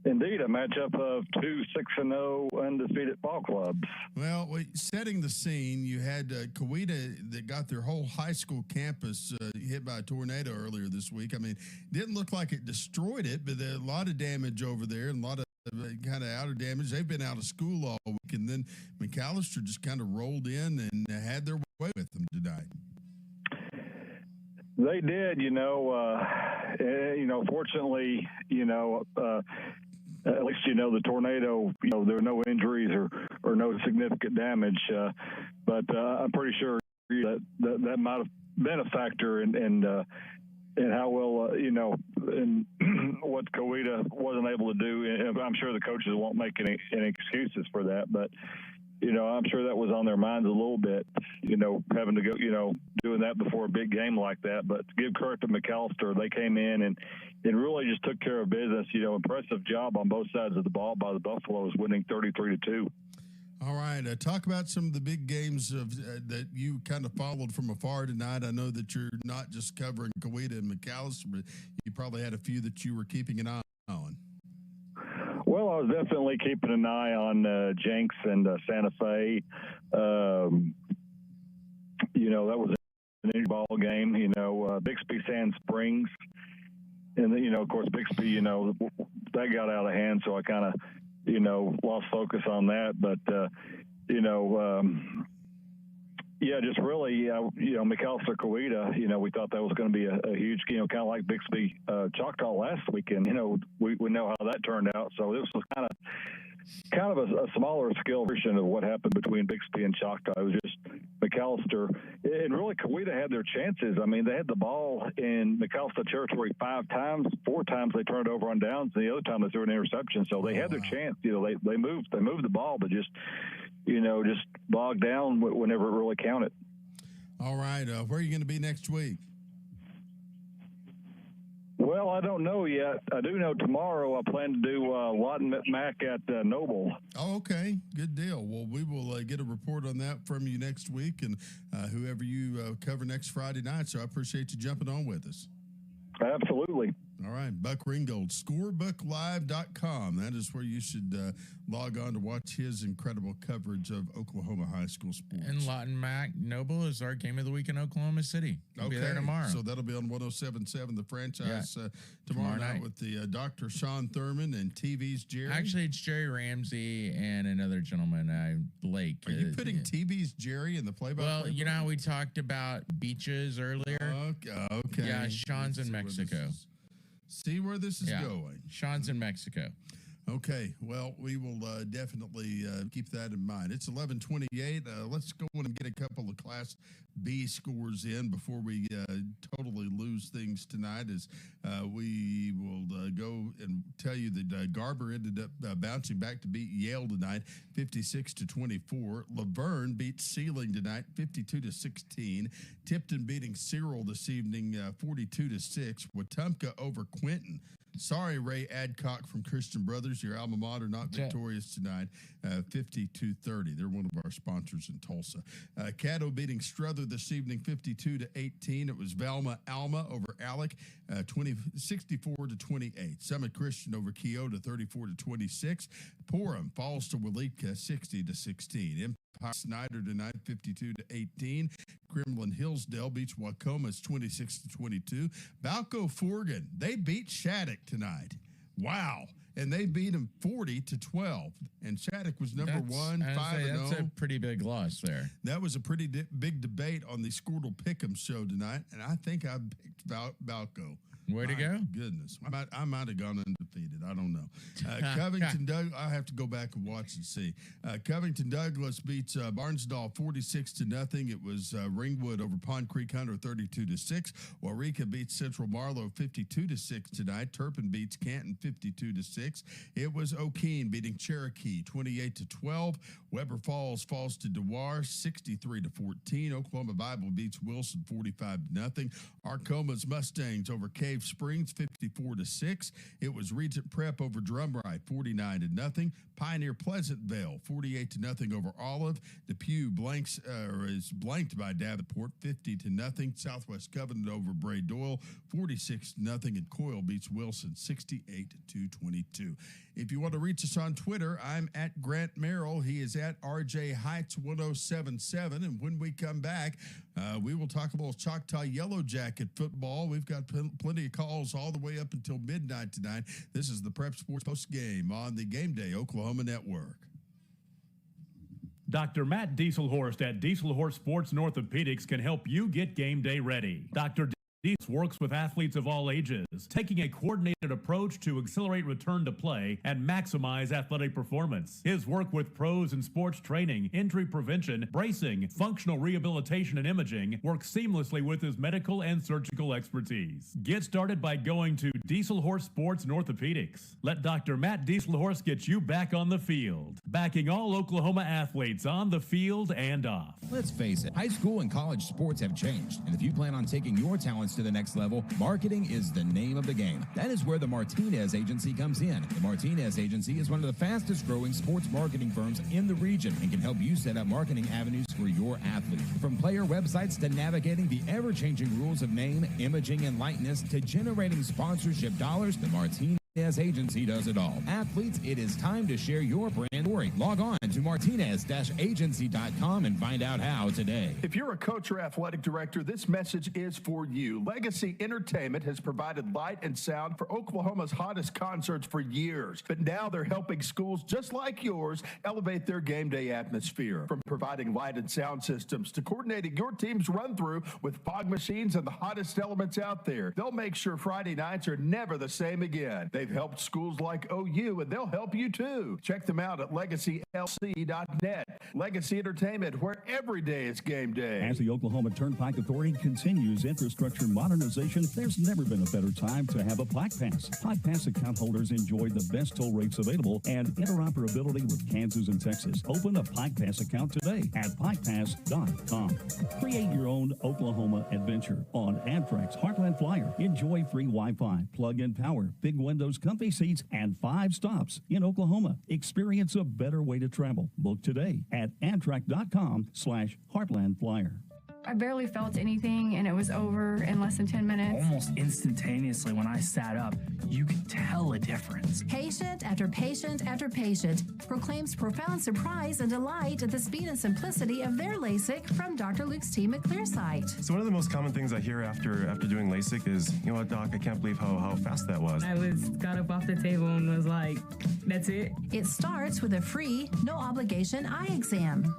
Indeed, a matchup of two 6-0 undefeated ball clubs. Well, setting the scene, you had Coweta that got their whole high school campus hit by a tornado earlier this week. I mean, didn't look like it destroyed it, but there a lot of damage over there and a lot of kind of outer damage. They've been out of school all week, and then McAllister just kind of rolled in and had their way with them tonight. They did, fortunately, at least, the tornado, there were no injuries or no significant damage. But I'm pretty sure that might have been a factor in how well, and what Coweta wasn't able to do. And I'm sure the coaches won't make any excuses for that. But, I'm sure that was on their minds a little bit, having to go, doing that before a big game like that. But to give credit to McAllister, they came in and really just took care of business. Impressive job on both sides of the ball by the Buffaloes, winning 33-2. All right. Talk about some of the big games that you kind of followed from afar tonight. I know that you're not just covering Coweta and McAllister, but you probably had a few that you were keeping an eye on. Well, I was definitely keeping an eye on Jenks and Santa Fe. That was an injury ball game. Bixby Sand Springs. And then, of course, Bixby, that got out of hand, so I kind of, lost focus on that. But, just really, McAllister Coweta, we thought that was going to be a huge, kind of like Bixby Choctaw last weekend. We know how that turned out. So this was kind of a smaller scale version of what happened between Bixby and Choctaw. It was just McAllister, and really Coweta had their chances. I mean, they had the ball in McAllister territory 5 times. 4 times they turned it over on downs, and the other time they threw an interception. So they had their chance. They moved the ball, but just bogged down whenever it really counted. All right, where are you going to be next week? Well, I don't know yet. I do know tomorrow I plan to do Lawton Mac at Noble. Oh, okay. Good deal. Well, we will get a report on that from you next week and whoever you cover next Friday night. So I appreciate you jumping on with us. Absolutely. All right, Buck Ringgold, scorebooklive.com. That is where you should log on to watch his incredible coverage of Oklahoma high school sports. And Lawton Mac Noble is our game of the week in Oklahoma City. We'll be there tomorrow. So that'll be on 107.7 The Franchise tomorrow night with the Dr. Sean Thurman and TV's Jerry. Actually, it's Jerry Ramsey and another gentleman, Blake. Are you putting TV's Jerry in the play-by-play? Well, how we talked about beaches earlier? Okay. Yeah, Sean's in Mexico. See where this is going. Sean's in Mexico. Okay, well, we will definitely keep that in mind. It's 11:28. Let's go in and get a couple of Class B scores in before we totally lose things tonight. As we will go and tell you that Garber ended up bouncing back to beat Yale tonight, 56-24. Laverne beat Sealing tonight, 52-16. Tipton beating Cyril this evening, 42-6. Wetumpka over Quinton. Sorry, Ray Adcock from Christian Brothers, your alma mater, not victorious tonight, 52-30. They're one of our sponsors in Tulsa. Caddo beating Strother this evening, 52-18. It was Velma Alma over Alec, 64-28. Summit Christian over Keota, 34-26. Porham falls to Waletka, 60-16. Empire Snyder tonight, 52-18. Kremlin Hillsdale beats Wacomas 26-22. Balco Forgan, they beat Shattuck tonight. Wow. And they beat them 40-12. And Shattuck was number 1, 5-0. That's a pretty big loss there. That was a pretty big debate on the Squirtle Pick'em show tonight. And I think I picked Balco. Way to go. Goodness. I might have gone undefeated. I don't know. Covington Douglas, I have to go back and watch and see. Covington Douglas beats Barnsdall 46-0. It was Ringwood over Pond Creek Hunter 32-6. Waurika beats Central Marlow 52-6 tonight. Turpin beats Canton 52-6. It was O'Keene beating Cherokee 28-12. Weber Falls falls to Dewar 63-14. Oklahoma Bible beats Wilson 45-0. Arcoma's Mustangs over Cave Springs 54-6. It was Regent Prep over Drumright 49-0. Pioneer Pleasantville 48-0 over Olive. Depew is blanked by Davenport 50-0. Southwest Covenant over Bray Doyle 46-0. And Coyle beats Wilson 68-22. If you want to reach us on Twitter, I'm at Grant Merrill. He is at RJ Heights 1077. And when we come back, we will talk a little Choctaw Yellow Jacket football. We've got plenty of calls all the way up until midnight tonight. This is the Prep Sports Post Game on the Game Day Oklahoma Network. Dr. Matt Dieselhorst at Dieselhorst Sports and Orthopedics can help you get game day ready. Dr. Dietz works with athletes of all ages, taking a coordinated approach to accelerate return to play and maximize athletic performance. His work with pros in sports training, injury prevention, bracing, functional rehabilitation, and imaging works seamlessly with his medical and surgical expertise. Get started by going to Dieselhorst Sports and Orthopedics. Let Dr. Matt Dieselhorst get you back on the field, backing all Oklahoma athletes on the field and off. Let's face it, high school and college sports have changed, and if you plan on taking your talents to the next level, marketing is the name of the game. That is where the Martinez Agency comes in. The Martinez Agency is one of the fastest growing sports marketing firms in the region and can help you set up marketing avenues for your athlete. From player websites to navigating the ever-changing rules of name, imaging, and likeness to generating sponsorship dollars, the Martinez Agency does it all. Athletes, it is time to share your brand story. Log on to martinez-agency.com and find out how today. If you're a coach or athletic director, this message is for you. Legacy Entertainment has provided light and sound for Oklahoma's hottest concerts for years, but now they're helping schools just like yours elevate their game day atmosphere. From providing light and sound systems to coordinating your team's run-through with fog machines and the hottest elements out there, they'll make sure Friday nights are never the same again. They've helped schools like OU, and they'll help you too. Check them out at LegacyLC.net. Legacy Entertainment, where every day is game day. As the Oklahoma Turnpike Authority continues infrastructure modernization, there's never been a better time to have a Pike Pass. Pike Pass account holders enjoy the best toll rates available and interoperability with Kansas and Texas. Open a Pike Pass account today at PikePass.com. Create your own Oklahoma adventure on Amtrak's Heartland Flyer. Enjoy free Wi-Fi, plug-in power, big windows, comfy seats, and 5 stops in Oklahoma. Experience a better way to travel. Book today at Amtrak.com/Heartland Flyer. I barely felt anything, and it was over in less than 10 minutes. Almost instantaneously when I sat up, you could tell a difference. Patient after patient after patient proclaims profound surprise and delight at the speed and simplicity of their LASIK from Dr. Luke's team at Clearsight. So one of the most common things I hear after doing LASIK is, you know what, Doc, I can't believe how fast that was. I got up off the table and was like, that's it. It starts with a free, no obligation eye exam.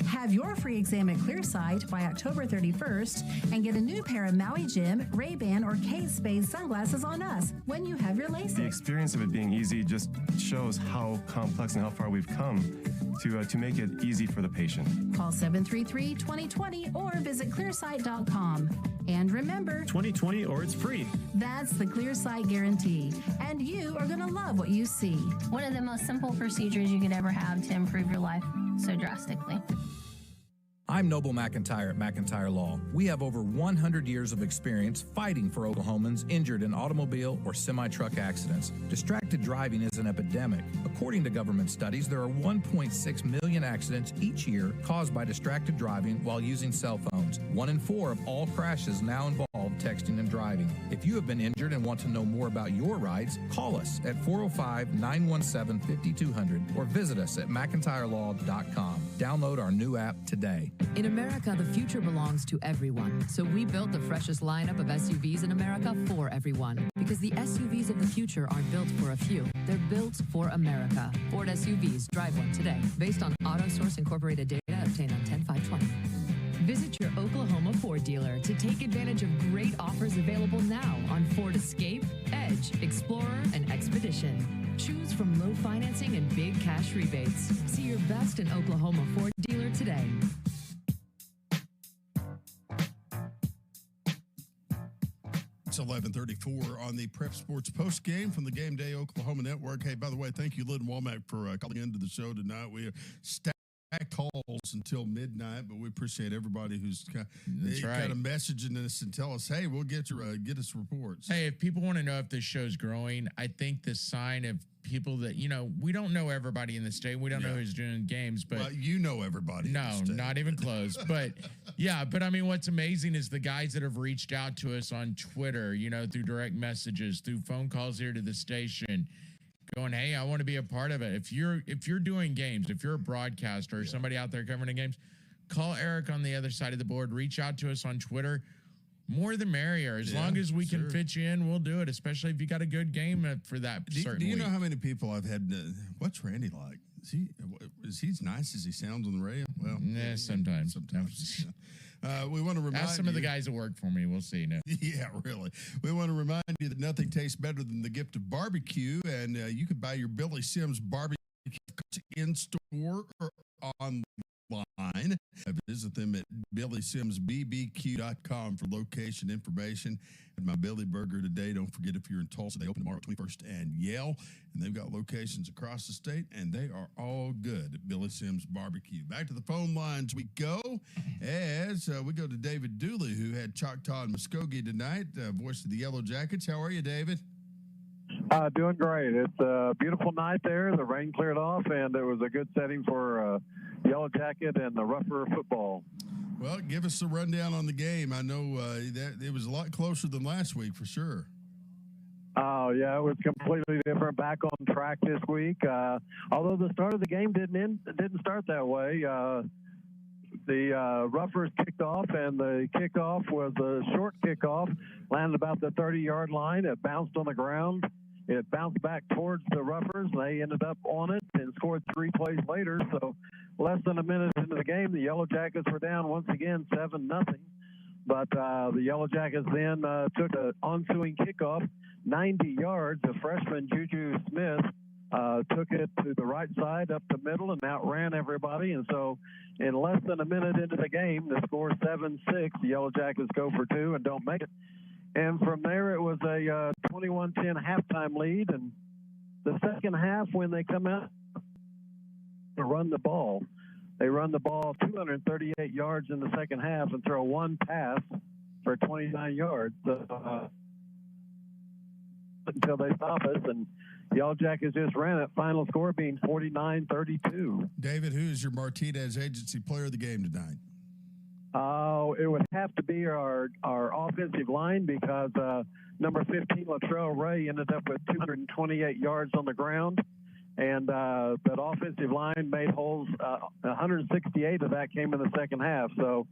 Have your free exam at Clearsight by October 31st and get a new pair of Maui Jim, Ray-Ban, or Kate Spade sunglasses on us when you have your LASIK. The experience of it being easy just shows how complex and how far we've come to make it easy for the patient. Call 733-2020 or visit clearsight.com. And remember, 2020 or it's free. That's the Clearsight guarantee. And you are going to love what you see. One of the most simple procedures you could ever have to improve your life so drastically. I'm Noble McIntyre at McIntyre Law. We have over 100 years of experience fighting for Oklahomans injured in automobile or semi-truck accidents. Distracted driving is an epidemic. According to government studies, there are 1.6 million accidents each year caused by distracted driving while using cell phones. 1 in 4 of all crashes now involve texting and driving. If you have been injured and want to know more about your rights, call us at 405-917-5200 or visit us at McIntyreLaw.com. Download our new app today. In America, the future belongs to everyone. So we built the freshest lineup of SUVs in America for everyone. Because the SUVs of the future aren't built for a few. They're built for America. Ford SUVs, drive one today. Based on AutoSource Incorporated data obtained on 10/5/20. Visit your Oklahoma Ford dealer to take advantage of great offers available now on Ford Escape, Edge, Explorer, and Expedition. Choose from low financing and big cash rebates. See your best in Oklahoma Ford dealer today. It's 11:34 on the Prep Sports Post Game from the Game Day Oklahoma Network. Hey, by the way, thank you, Lynn Womack, for calling into the show tonight. We stacked calls until midnight, but we appreciate everybody who's kind of messaging us and tell us, hey, we'll get us reports. Hey, if people want to know if this show's growing, I think the sign of people that, we don't know everybody in the state. We don't know who's doing games, but well, you know everybody. No, in the state. not even close. But but I mean, what's amazing is the guys that have reached out to us on Twitter, through direct messages, through phone calls here to the station, going, hey, I want to be a part of it. If you're doing games, if you're a broadcaster or somebody out there covering the games, call Eric on the other side of the board. Reach out to us on Twitter. More the merrier. As long as we can fit you in, we'll do it, especially if you got a good game for that certain Do you week. know how many people I've had? What's Randy like? Is he as nice as he sounds on the radio? Well, sometimes. We want to remind Ask some of the guys that work for me. We'll see. No. Yeah, really. We want to remind you that nothing tastes better than the gift of barbecue, and you can buy your Billy Sims barbecue in store or online. Visit them at BillySimsBBQ.com for location information. And my Billy Burger today. Don't forget, if you're in Tulsa, they open tomorrow at 21st and Yale, and they've got locations across the state, and they are all good at Billy Sims Barbecue. Back to the phone lines we go as we go to David Dooley, who had Choctaw and Muskogee tonight, voice of the Yellow Jackets. How are you, David? Doing great. It's a beautiful night there. The rain cleared off, and it was a good setting for Yellow Jacket and the Rougher football. Well, give us a rundown on the game. I know that it was a lot closer than last week for sure. Oh, yeah, it was completely different. Back on track this week. Although the start of the game didn't start that way. The Roughers kicked off, and the kickoff was a short kickoff, landed about the 30-yard line. It bounced on the ground. It bounced back towards the Roughers. They ended up on it and scored 3 plays later. So less than a minute into the game, the Yellow Jackets were down once again 7-0. But the Yellow Jackets then took an ensuing kickoff, 90 yards. The freshman Juju Smith took it to the right side, up the middle, and outran everybody. And so in less than a minute into the game, the score 7-6. The Yellow Jackets go for 2 and don't make it. And from there, it was a 21-10 halftime lead. And the second half, when they come out to run the ball, they run the ball 238 yards in the second half and throw one pass for 29 yards until they stop us. And the Yellow Jackets just ran it, final score being 49-32. David, who is your Martinez Agency player of the game tonight? It would have to be our offensive line, because number 15, Latrell Ray, ended up with 228 yards on the ground. And that offensive line made holes. 168 of that came in the second half. So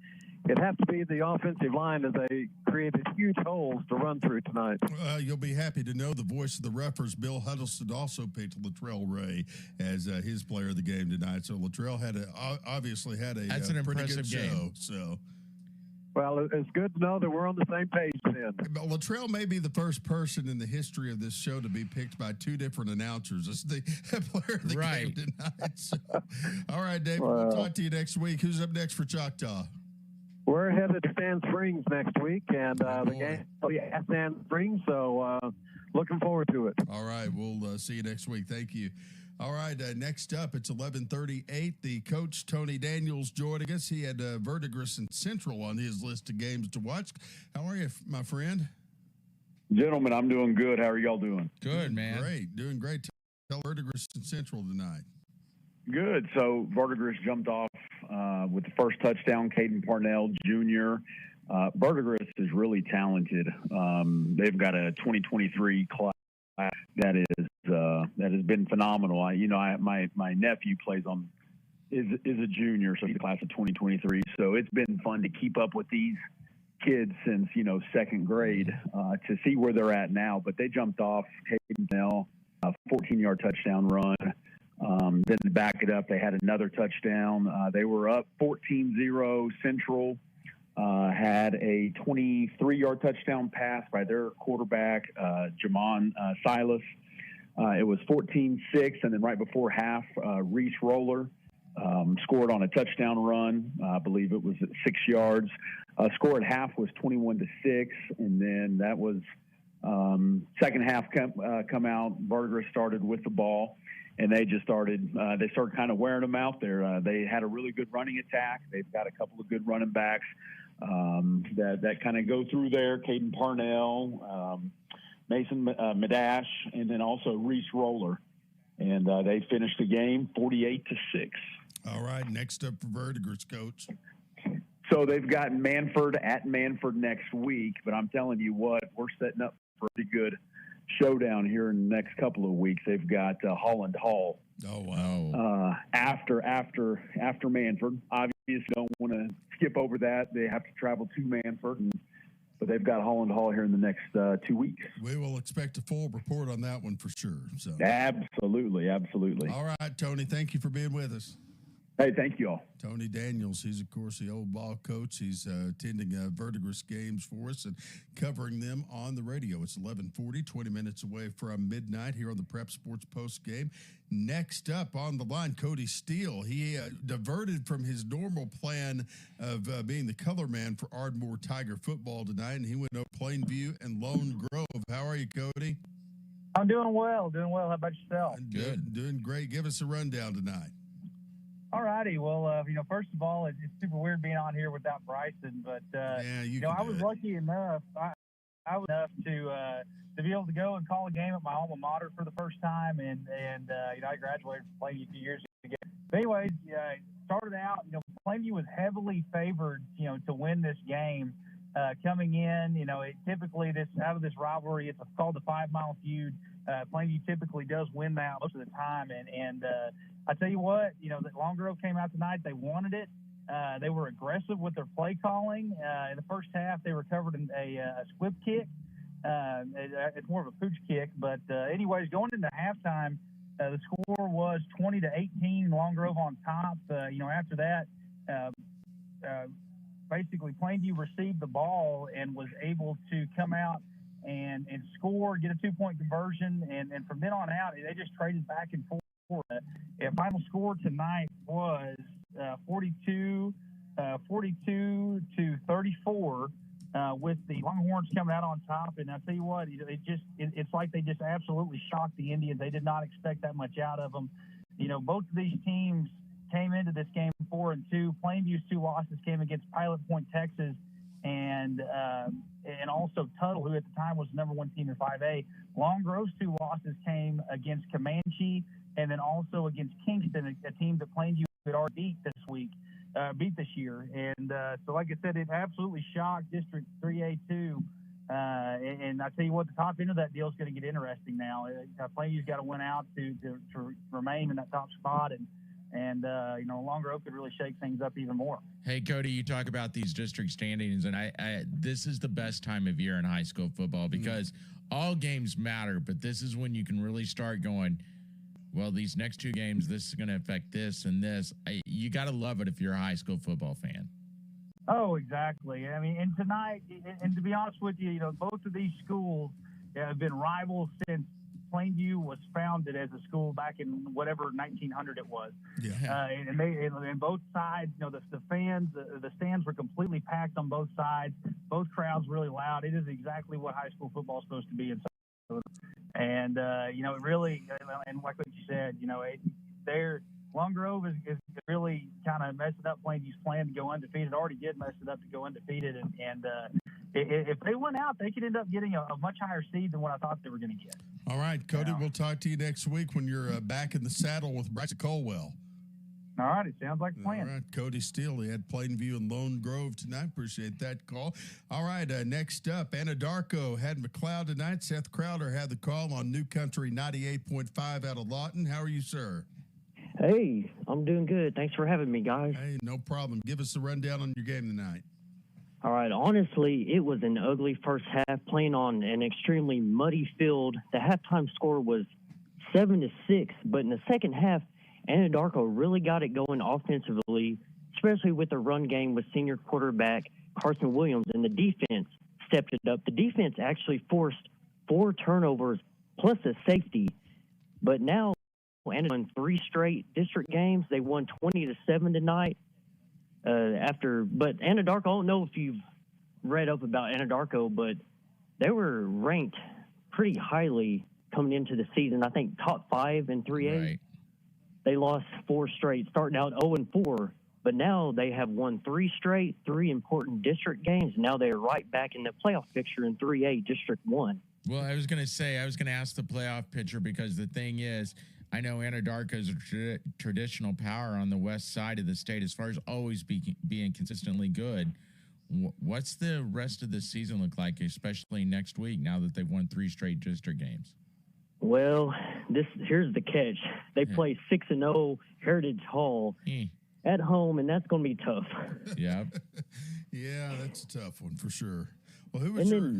it'd have to be the offensive line, as they created huge holes to run through tonight. You'll be happy to know the voice of the Roughers, Bill Huddleston, also picked Latrell Ray as his player of the game tonight. So Latrell obviously had a That's an pretty impressive good game. show. So. Well, it's good to know that we're on the same page then. But Latrell may be the first person in the history of this show to be picked by 2 different announcers as the player of the game tonight. So, all right, David, we'll talk to you next week. Who's up next for Choctaw? We're headed to Sand Springs next week, and the game will be at Sand Springs, so looking forward to it. All right, we'll see you next week. Thank you. All right, next up, it's 11:38. The coach, Tony Daniels, joining us. He had Verdigris and Central on his list of games to watch. How are you, my friend? Gentlemen, I'm doing good. How are y'all doing? Good, man. Doing great. Tell Verdigris and Central tonight. Good. So Verdigris jumped off with the first touchdown, Caden Parnell Jr. Verdigris is really talented. They've got a 2023 class that has been phenomenal. My nephew is a junior, so he's the class of 2023. So it's been fun to keep up with these kids since second grade to see where they're at now. But they jumped off Caden Parnell, a 14-yard touchdown run. Then to back it up, they had another touchdown. They were up 14-0. Central had a 23-yard touchdown pass by their quarterback, Jamon Silas. It was 14-6, and then right before half, Reese Roller scored on a touchdown run. I believe it was at 6 yards. Score at half was 21-6, and then that was second half come out. Verdigris started with the ball, and they just started kind of wearing them out there. They had a really good running attack. They've got a couple of good running backs that kind of go through there. Caden Parnell, Mason Madash, and then also Reese Roller. And they finished the game 48-6. All right, next up for Verdigris, Coach. So they've got Manford at Manford next week, but I'm telling you what, we're setting up for a pretty good showdown here in the next couple of weeks. They've got Holland Hall. Oh wow! After Manford, obviously don't want to skip over that. They have to travel to Manford, but they've got Holland Hall here in the next 2 weeks. We will expect a full report on that one for sure. So absolutely. All right, Tony. Thank you for being with us. Hey, thank you all. Tony Daniels, he's, of course, the old ball coach. He's attending Verdigris games for us and covering them on the radio. It's 11:40, 20 minutes away from midnight here on the Prep Sports Post game. Next up on the line, Cody Steele. He diverted from his normal plan of being the color man for Ardmore Tiger football tonight, and he went over Plainview and Lone Grove. How are you, Cody? I'm doing well. How about yourself? Doing great. Give us a rundown tonight. All righty. Well, first of all, it's super weird being on here without Bryson, but I was lucky enough. I was enough to be able to go and call a game at my alma mater for the first time, and I graduated from Plainview a few years ago. But anyways, started out. Plainview was heavily favored, to win this game. Coming in, it typically out of this rivalry, it's called the 5 Mile Feud. Plainview typically does win that most of the time, and I tell you what, that Long Grove came out tonight. They wanted it. They were aggressive with their play calling. In the first half, they recovered a squib kick. It's more of a pooch kick, but anyways, going into halftime, the score was 20-18. Long Grove on top. After that, basically Plainview received the ball and was able to come out and score, get a 2-point conversion, and from then on out, they just traded back and forth. Final score tonight was 42-34, with the Longhorns coming out on top. And I tell you what, it's like they just absolutely shocked the Indians. They did not expect that much out of them. Both of these teams came into this game 4-2. Plainview's 2 losses came against Pilot Point, Texas, and also Tuttle, who at the time was the number 1 team in 5A. Long Grove's 2 losses came against Comanche and then also against Kingston, a team that Plainview had already beat this year. And so, like I said, it absolutely shocked District 3A2. And I tell you what, the top end of that deal is going to get interesting now. Plainview's got to win out to remain in that top spot, and Long Grove could really shake things up even more. Hey, Cody, you talk about these district standings, and I this is the best time of year in high school football because all games matter, but this is when you can really start going, well, these next 2 games, this is going to affect this and this. You got to love it if you're a high school football fan. Oh, exactly. I mean, and tonight, and to be honest with you, both of these schools have been rivals since Plainview was founded as a school back in whatever 1900 it was. Yeah. And both sides, the fans, the stands were completely packed on both sides. Both crowds really loud. It is exactly what high school football is supposed to be. And it really, and like what you said, Long Grove is really kind of messing up Plainview's plan to go undefeated. Already did mess it up to go undefeated, and if they went out, they could end up getting a much higher seed than what I thought they were going to get. All right, Cody, we'll talk to you next week when you're back in the saddle with Bryce Colwell. All right, it sounds like a plan. All right, Cody Steele, he had Plainview and Lone Grove tonight. Appreciate that call. All right, next up, Anadarko had McLeod tonight. Seth Crowder had the call on New Country 98.5 out of Lawton. How are you, sir? Hey, I'm doing good. Thanks for having me, guys. Hey, no problem. Give us a rundown on your game tonight. All right, honestly, it was an ugly first half playing on an extremely muddy field. The halftime score was 7-6, but in the second half, Anadarko really got it going offensively, especially with the run game with senior quarterback Carson Williams, and the defense stepped it up. The defense actually forced 4 turnovers plus a safety, but now Anadarko won 3 straight district games. They won 20-7 tonight. But Anadarko, I don't know if you've read up about Anadarko, but they were ranked pretty highly coming into the season. I think top 5 in 3A. Right. They lost 4 straight, starting out 0-4. But now they have won 3 straight, 3 important district games. Now they're right back in the playoff picture in 3A District 1. Well, I was going to ask the playoff picture because the thing is, I know Anadarko is a traditional power on the west side of the state as far as always being consistently good. What's the rest of the season look like, especially next week, now that they've won 3 straight district games? Well, here's the catch. They play 6-0 Heritage Hall at home, and that's going to be tough. Yeah. Yeah, that's a tough one for sure. Well, who was your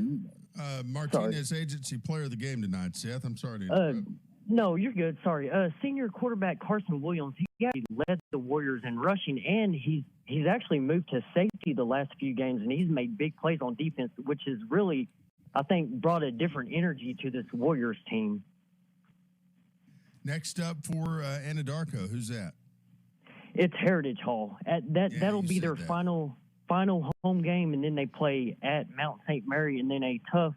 Martinez Agency player of the game tonight, Seth? I'm sorry to interrupt. No, you're good. Sorry. Senior quarterback Carson Williams, he led the Warriors in rushing, and he's actually moved to safety the last few games, and he's made big plays on defense, which has really, I think, brought a different energy to this Warriors team. Next up for Anadarko, who's that? It's Heritage Hall. That'll be their final home game, and then they play at Mount St. Mary, and then a tough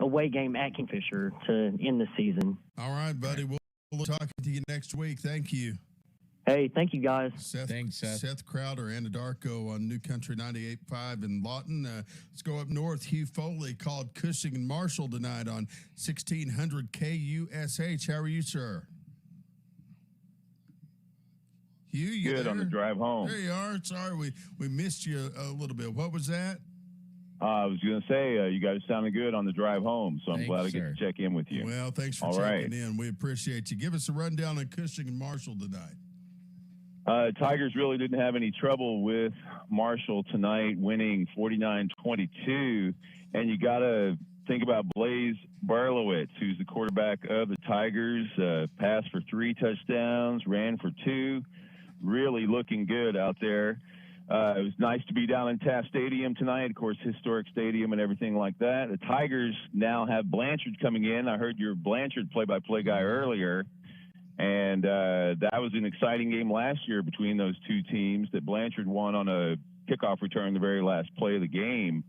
away game at Kingfisher to end the season. All right, buddy. We'll talk to you next week. Thank you. Hey, thank you, guys. Thanks, Seth. Seth Crowder, Anadarko on New Country 98.5 in Lawton. Let's go up north. Hugh Foley called Cushing and Marshall tonight on 1600 KUSH. How are you, sir? Hugh, you good there? On the drive home. There you are. Sorry, we missed you a little bit. What was that? I was going to say, you guys sounded good on the drive home, so I'm glad I get to check in with you. Well, thanks for checking in. We appreciate you. Give us a rundown on Cushing and Marshall tonight. Tigers really didn't have any trouble with Marshall tonight, winning 49-22. And you got to think about Blaze Barlowitz, who's the quarterback of the Tigers. Passed for 3 touchdowns, ran for 2. Really looking good out there. It was nice to be down in Taft Stadium tonight, of course, historic stadium and everything like that. The Tigers now have Blanchard coming in. I heard your Blanchard play-by-play guy earlier. And that was an exciting game last year between those 2 teams that Blanchard won on a kickoff return the very last play of the game.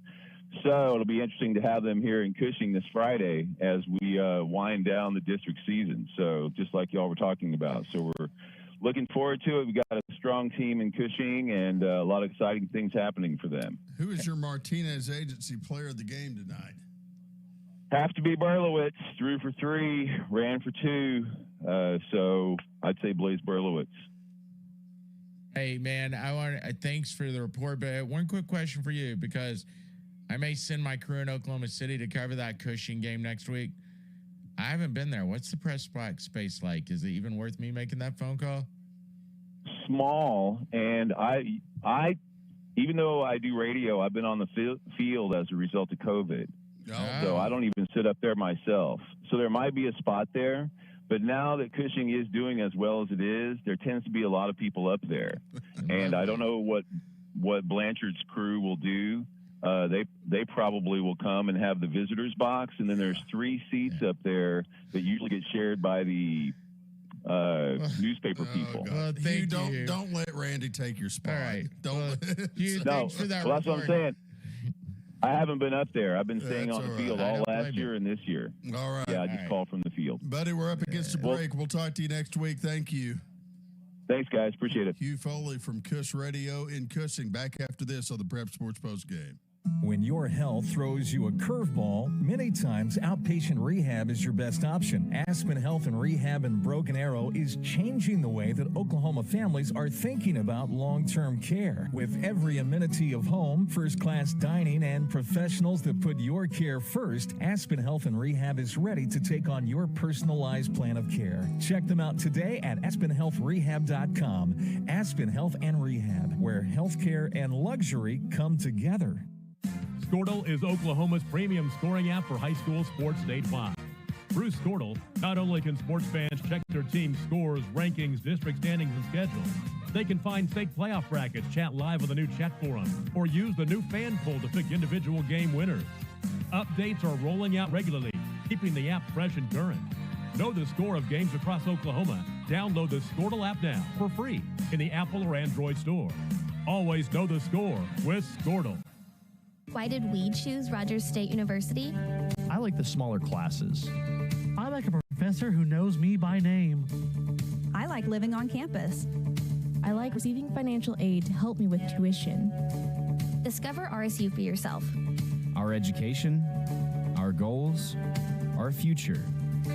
So it'll be interesting to have them here in Cushing this Friday as we wind down the district season. So just like y'all were talking about. So we're looking forward to it. We've got a strong team in Cushing and a lot of exciting things happening for them. Who is your Martinez Agency player of the game tonight? Have to be Barlowitz. 3 for 3, ran for 2. So I'd say Blaze Barlowitz. Hey, man, thanks for the report, but one quick question for you, because I may send my crew in Oklahoma City to cover that Cushing game next week. I haven't been there. What's the press box space like? Is it even worth me making that phone call? Small, and I even though I do radio, I've been on the field as a result of COVID. Oh. So I don't even sit up there myself. So there might be a spot there, but now that Cushing is doing as well as it is, there tends to be a lot of people up there. And I don't know what Blanchard's crew will do. They probably will come and have the visitors box, and then there's 3 seats up there that usually get shared by the newspaper people. Hugh, don't let Randy take your spot. All right. Don't. Hugh, thanks for that. Well, that's what I'm saying. I haven't been up there. I've been staying on the field all last blame you. year and this year. All right. Yeah, I just called from the field. Buddy, we're up against the break. We'll talk to you next week. Thank you. Thanks, guys. Appreciate it. Hugh Foley from Cush Radio in Cushing. Back after this on the Prep Sports Post Game. When your health throws you a curveball, many times outpatient rehab is your best option. Aspen Health and Rehab in Broken Arrow is changing the way that Oklahoma families are thinking about long-term care. With every amenity of home, first-class dining, and professionals that put your care first, Aspen Health and Rehab is ready to take on your personalized plan of care. Check them out today at aspenhealthrehab.com. Aspen Health and Rehab, where healthcare and luxury come together. Squirtle is Oklahoma's premium scoring app for high school sports statewide. Bruce Skortel. Not only can sports fans check their team's scores, rankings, district standings, and schedules, they can find state playoff brackets, chat live with a new chat forum, or use the new fan poll to pick individual game winners. Updates are rolling out regularly, keeping the app fresh and current. Know the score of games across Oklahoma. Download the Skortel app now for free in the Apple or Android store. Always know the score with Skortel. Why did we choose Rogers State University? I like the smaller classes. I like a professor who knows me by name. I like living on campus. I like receiving financial aid to help me with tuition. Discover RSU for yourself. Our education, our goals, our future.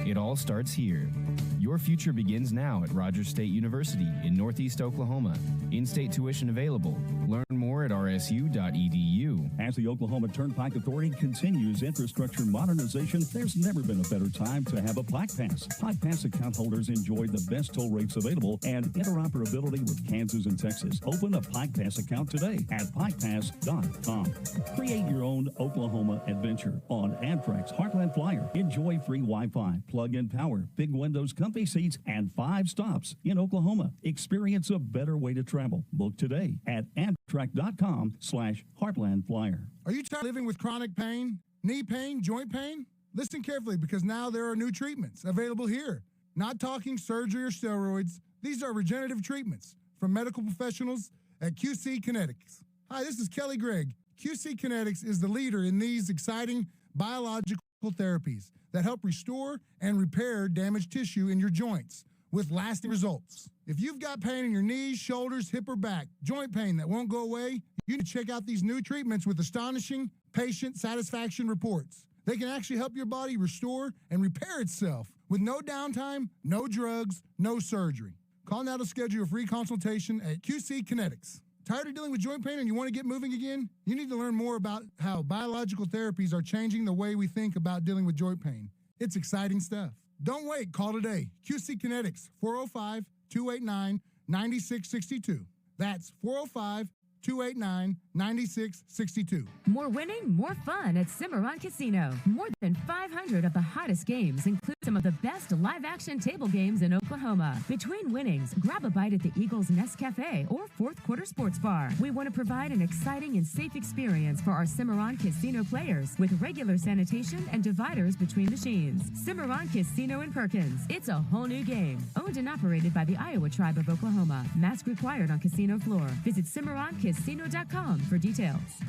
It all starts here. Your future begins now at Rogers State University in Northeast Oklahoma. In-state tuition available. Learn more at rsu.edu. As the Oklahoma Turnpike Authority continues infrastructure modernization, there's never been a better time to have a Pike Pass. Pike Pass account holders enjoy the best toll rates available and interoperability with Kansas and Texas. Open a Pike Pass account today at pikepass.com. Create your own Oklahoma adventure on Amtrak's Heartland Flyer. Enjoy free Wi-Fi, plug-in power, big windows, comfy seats, and 5 stops in Oklahoma. Experience a better way to travel. Book today at Amtrak.com/Heartland Flyer. Are you tired of living with chronic pain, knee pain, joint pain? Listen carefully, because now there are new treatments available here. Not talking surgery or steroids. These are regenerative treatments from medical professionals at QC Kinetics. Hi, this is Kelly Gregg. QC Kinetics is the leader in these exciting biological therapies that help restore and repair damaged tissue in your joints with lasting results. If you've got pain in your knees, shoulders, hip, or back, joint pain that won't go away, you need to check out these new treatments with astonishing patient satisfaction reports. They can actually help your body restore and repair itself with no downtime, no drugs, no surgery. Call now to schedule a free consultation at QC Kinetics. Tired of dealing with joint pain and you want to get moving again? You need to learn more about how biological therapies are changing the way we think about dealing with joint pain. It's exciting stuff. Don't wait. Call today. QC Kinetics, 405-289-9662. That's 405-289-9662. More winning, more fun at Cimarron Casino. More than 500 of the hottest games include some of the best live-action table games in Oklahoma. Between winnings, grab a bite at the Eagles Nest Cafe or Fourth Quarter Sports Bar. We want to provide an exciting and safe experience for our Cimarron Casino players with regular sanitation and dividers between machines. Cimarron Casino in Perkins. It's a whole new game. Owned and operated by the Iowa Tribe of Oklahoma. Mask required on casino floor. Visit CimarronCasino.com for details.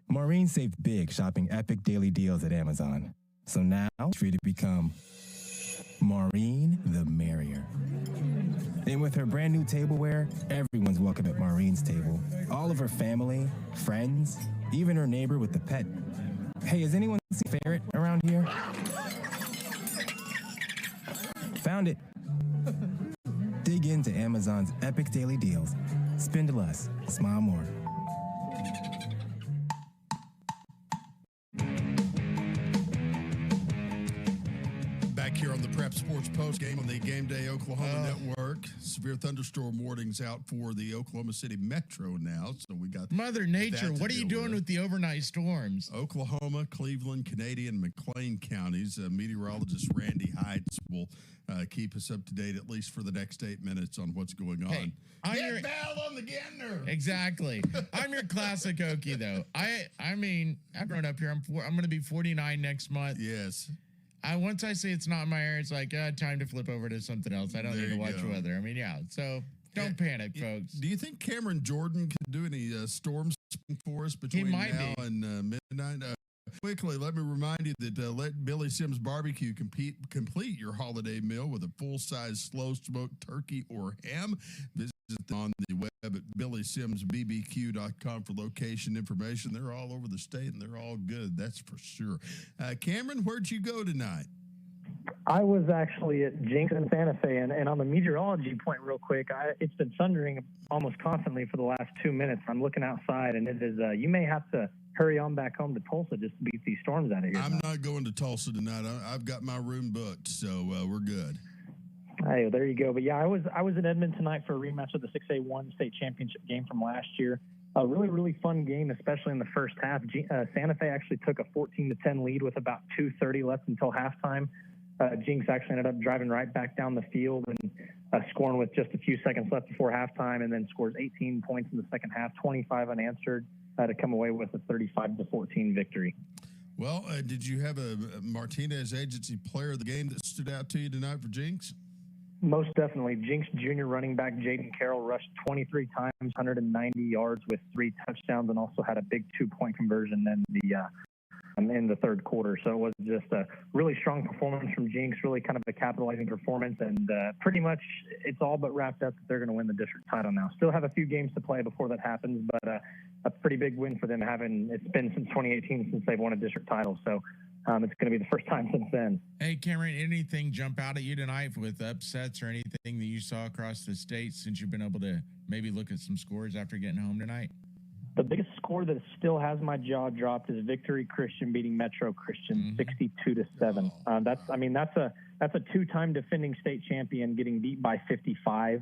Maureen saved big shopping epic daily deals at Amazon. So now it's free to become Maureen the Merrier. And with her brand new tableware, everyone's welcome at Maureen's table. All of her family, friends, even her neighbor with the pet. Hey, has anyone seen a ferret around here? Found it. Dig into Amazon's epic daily deals. Spend less, smile more. Back here on the Prep Sports Post Game on the Game Day Oklahoma Network. Severe thunderstorm warnings out for the Oklahoma City Metro now. So we got Mother Nature. What are you doing with the overnight storms? Oklahoma, Cleveland, Canadian, McLean counties. Meteorologist Randy Heights will keep us up to date at least for the next 8 minutes on what's going on. Hey, Get Val on the gander. Exactly. I'm your classic Okie though. I mean, I've grown up here. I'm going to be 49 next month. Yes. Once I say it's not in my area, it's like time to flip over to something else. I don't need to watch weather. I mean, yeah. So don't panic, folks. Do you think Cameron Jordan can do any storm for us between now and midnight? Quickly, let me remind you that let Billy Sims Barbecue complete your holiday meal with a full-size slow-smoked turkey or ham. Visit them on the web at BillySimsBBQ.com for location information. They're all over the state, and they're all good, that's for sure. Cameron, where'd you go tonight? I was actually at Jenks in Santa Fe, and on the meteorology point real quick, it's been thundering almost constantly for the last 2 minutes. I'm looking outside, and it is you may have to hurry on back home to Tulsa just to beat these storms out of here. I'm not going to Tulsa tonight. I've got my room booked, so we're good. Hey, well, there you go. But yeah, I was in Edmond tonight for a rematch of the 6A1 state championship game from last year. A really, really fun game, especially in the first half. Santa Fe actually took a 14-10 lead with about 2:30 left until halftime. Jinx actually ended up driving right back down the field and scoring with just a few seconds left before halftime, and then scores 18 points in the second half, 25 unanswered, to come away with a 35-14 victory. Well, did you have a Martinez Agency player of the game that stood out to you tonight for Jinx? Most definitely. Jinx junior running back Jaden Carroll rushed 23 times, 190 yards with 3 touchdowns, and also had a big 2-point conversion in the third quarter. So it was just a really strong performance from Jinx, really kind of a capitalizing performance, and pretty much it's all but wrapped up that they're going to win the district title now. Still have a few games to play before that happens, but a pretty big win for them, it's been since 2018 since they've won a district title. So it's going to be the first time since then. Hey, Cameron, anything jump out at you tonight with upsets or anything that you saw across the state since you've been able to maybe look at some scores after getting home tonight? The biggest score that still has my jaw dropped is Victory Christian beating Metro Christian 62-7. That's a 2-time defending state champion getting beat by 55.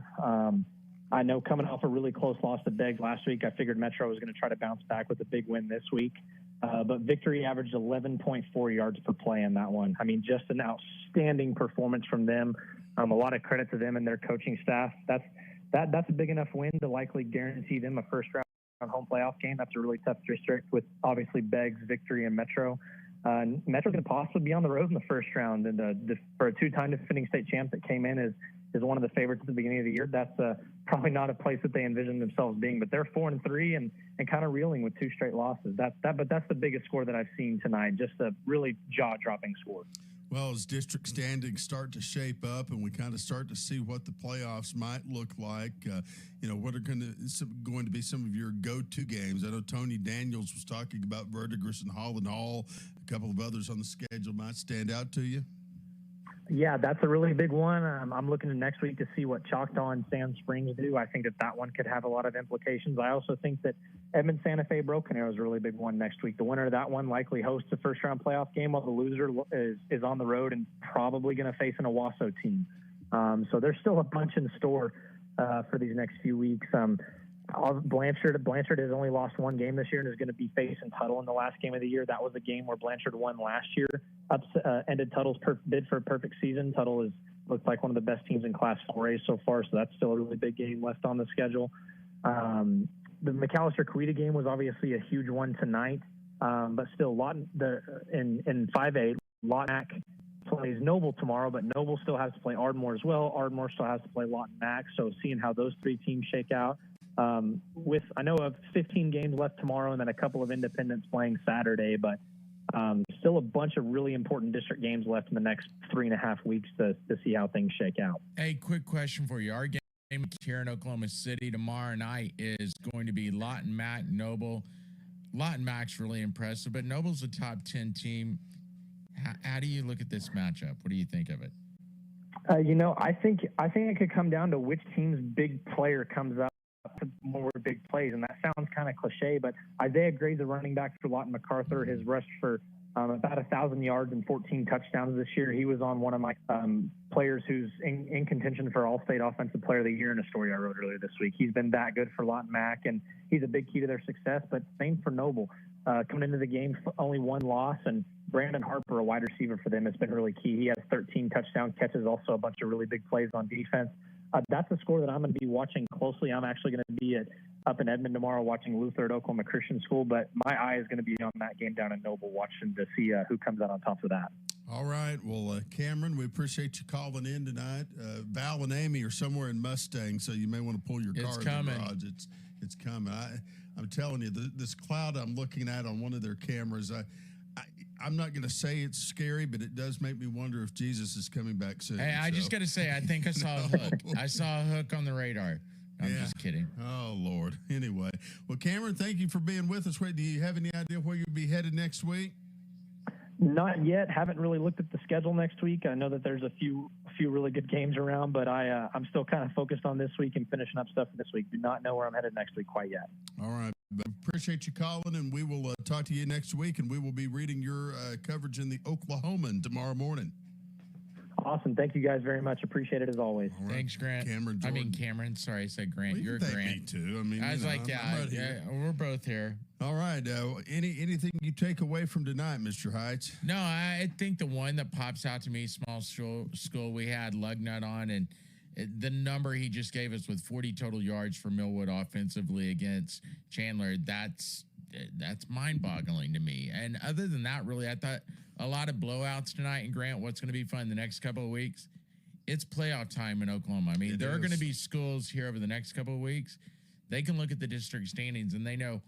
I know coming off a really close loss to Beggs last week, I figured Metro was going to try to bounce back with a big win this week. But Victory averaged 11.4 yards per play in that one. I mean, just an outstanding performance from them. A lot of credit to them and their coaching staff. That's a big enough win to likely guarantee them a first-round home playoff game. That's a really tough district with obviously Beggs, Victory, and Metro. Metro's going to possibly be on the road in the first round, and for a 2-time defending state champ that came in is one of the favorites at the beginning of the year. That's probably not a place that they envisioned themselves being, but they're 4-3 and kind of reeling with 2 straight losses. But that's the biggest score that I've seen tonight. Just a really jaw-dropping score. Well, as district standings start to shape up and we kind of start to see what the playoffs might look like, what are going to be some of your go-to games? I know Tony Daniels was talking about Verdigris and Holland Hall. A couple of others on the schedule might stand out to you. Yeah, that's a really big one. I'm looking to next week to see what Choctaw and Sand Springs do. I think that one could have a lot of implications. I also think that Edmond Santa Fe Broken Arrow is a really big one next week. The winner of that one likely hosts a first-round playoff game, while the loser is on the road and probably going to face an Owasso team. So there's still a bunch in store for these next few weeks. Blanchard has only lost 1 game this year and is going to be facing Tuttle in the last game of the year. That was a game where Blanchard won last year. Ended Tuttle's bid for a perfect season. Tuttle looks like one of the best teams in Class 4A so far, so that's still a really big game left on the schedule. The McAllister-Coweta game was obviously a huge one tonight, but still, in 5A, Lawton Mac plays Noble tomorrow, but Noble still has to play Ardmore as well. Ardmore still has to play Lawton Mac, so seeing how those 3 teams shake out. I know of 15 games left tomorrow and then a couple of independents playing Saturday, but still a bunch of really important district games left in the next 3.5 weeks to see how things shake out. Hey, quick question for you. Our game here in Oklahoma City tomorrow night is going to be Lawton Mac, Noble. Lawton Mac's really impressive, but Noble's a top 10 team. How do you look at this matchup? What do you think of it? I think it could come down to which team's big player comes up to more big plays, and that sounds kind of cliche, but Isaiah Gray, the running back for Lawton MacArthur, has rushed for about 1,000 yards and 14 touchdowns this year. He was on one of my players who's in contention for All-State Offensive Player of the Year in a story I wrote earlier this week. He's been that good for Lawton Mac, and he's a big key to their success, but same for Noble. Coming into the game, only 1 loss, and Brandon Harper, a wide receiver for them, has been really key. He has 13 touchdown catches, also a bunch of really big plays on defense. That's a score that I'm going to be watching closely. I'm actually going to be up in Edmond tomorrow watching Luther at Oklahoma Christian School, but my eye is going to be on that game down in Noble, watching to see who comes out on top of that. All right. Well, Cameron, we appreciate you calling in tonight. Val and Amy are somewhere in Mustang, so you may want to pull your car in the garage. It's coming. I'm telling you, this cloud I'm looking at on one of their cameras, I'm not going to say it's scary, but it does make me wonder if Jesus is coming back soon. Hey, I just got to say, I think I saw a hook. I saw a hook on the radar. I'm just kidding. Oh, Lord. Anyway. Well, Cameron, thank you for being with us. Wait, do you have any idea where you'll be headed next week? Not yet. Haven't really looked at the schedule next week. I know that there's a few really good games around, but I'm still kind of focused on this week and finishing up stuff this week. Do not know where I'm headed next week quite yet. All right. But appreciate you calling, and we will talk to you next week, and we will be reading your coverage in the Oklahoman tomorrow morning. Awesome. Thank you guys very much. Appreciate it as always. Right. Thanks, Grant. Cameron. Sorry, I said Grant. Well, You're Grant. Me too. I mean, I was like, we're both here. All right. Anything you take away from tonight, Mr. Heights? No, I think the one that pops out to me, small school, we had Lugnut on, and the number he just gave us with 40 total yards for Millwood offensively against Chandler, that's mind-boggling to me. And other than that, really, I thought a lot of blowouts tonight. And Grant, what's going to be fun the next couple of weeks? It's playoff time in Oklahoma. I mean, there are going to be schools here over the next couple of weeks. They can look at the district standings and they know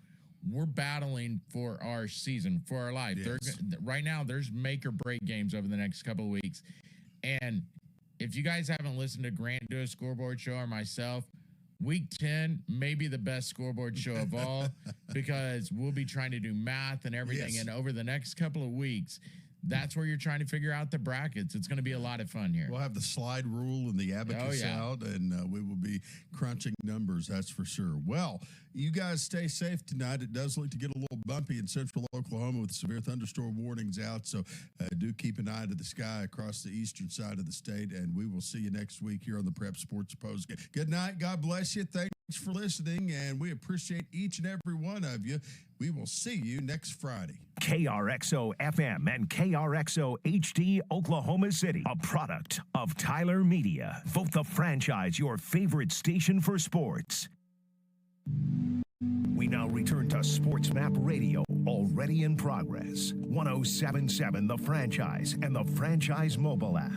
we're battling for our season, for our life. Yes. Right now, there's make or break games over the next couple of weeks. And if you guys haven't listened to Grant do a scoreboard show or myself, Week 10 may be the best scoreboard show of all because we'll be trying to do math and everything. Yes. And over the next couple of weeks, that's where you're trying to figure out the brackets. It's going to be a lot of fun here. We'll have the slide rule and the abacus out, and we will be crunching numbers, that's for sure. Well, you guys stay safe tonight. It does look to get a little bumpy in central Oklahoma with severe thunderstorm warnings out, so do keep an eye to the sky across the eastern side of the state, and we will see you next week here on the Prep Sports Post. Good night. God bless you. Thanks for listening, and we appreciate each and every one of you. We will see you next Friday. KRXO FM and KRXO HD Oklahoma City, a product of Tyler Media. Vote the franchise your favorite station for sports. We now return to Sports Map Radio, already in progress. 107.7 The Franchise and the Franchise mobile app.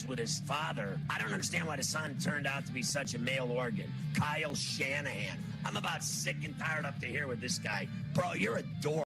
With his father, I don't understand why the son turned out to be such a male organ. Kyle Shanahan. I'm about sick and tired up to here with this guy. Bro, you're a dork.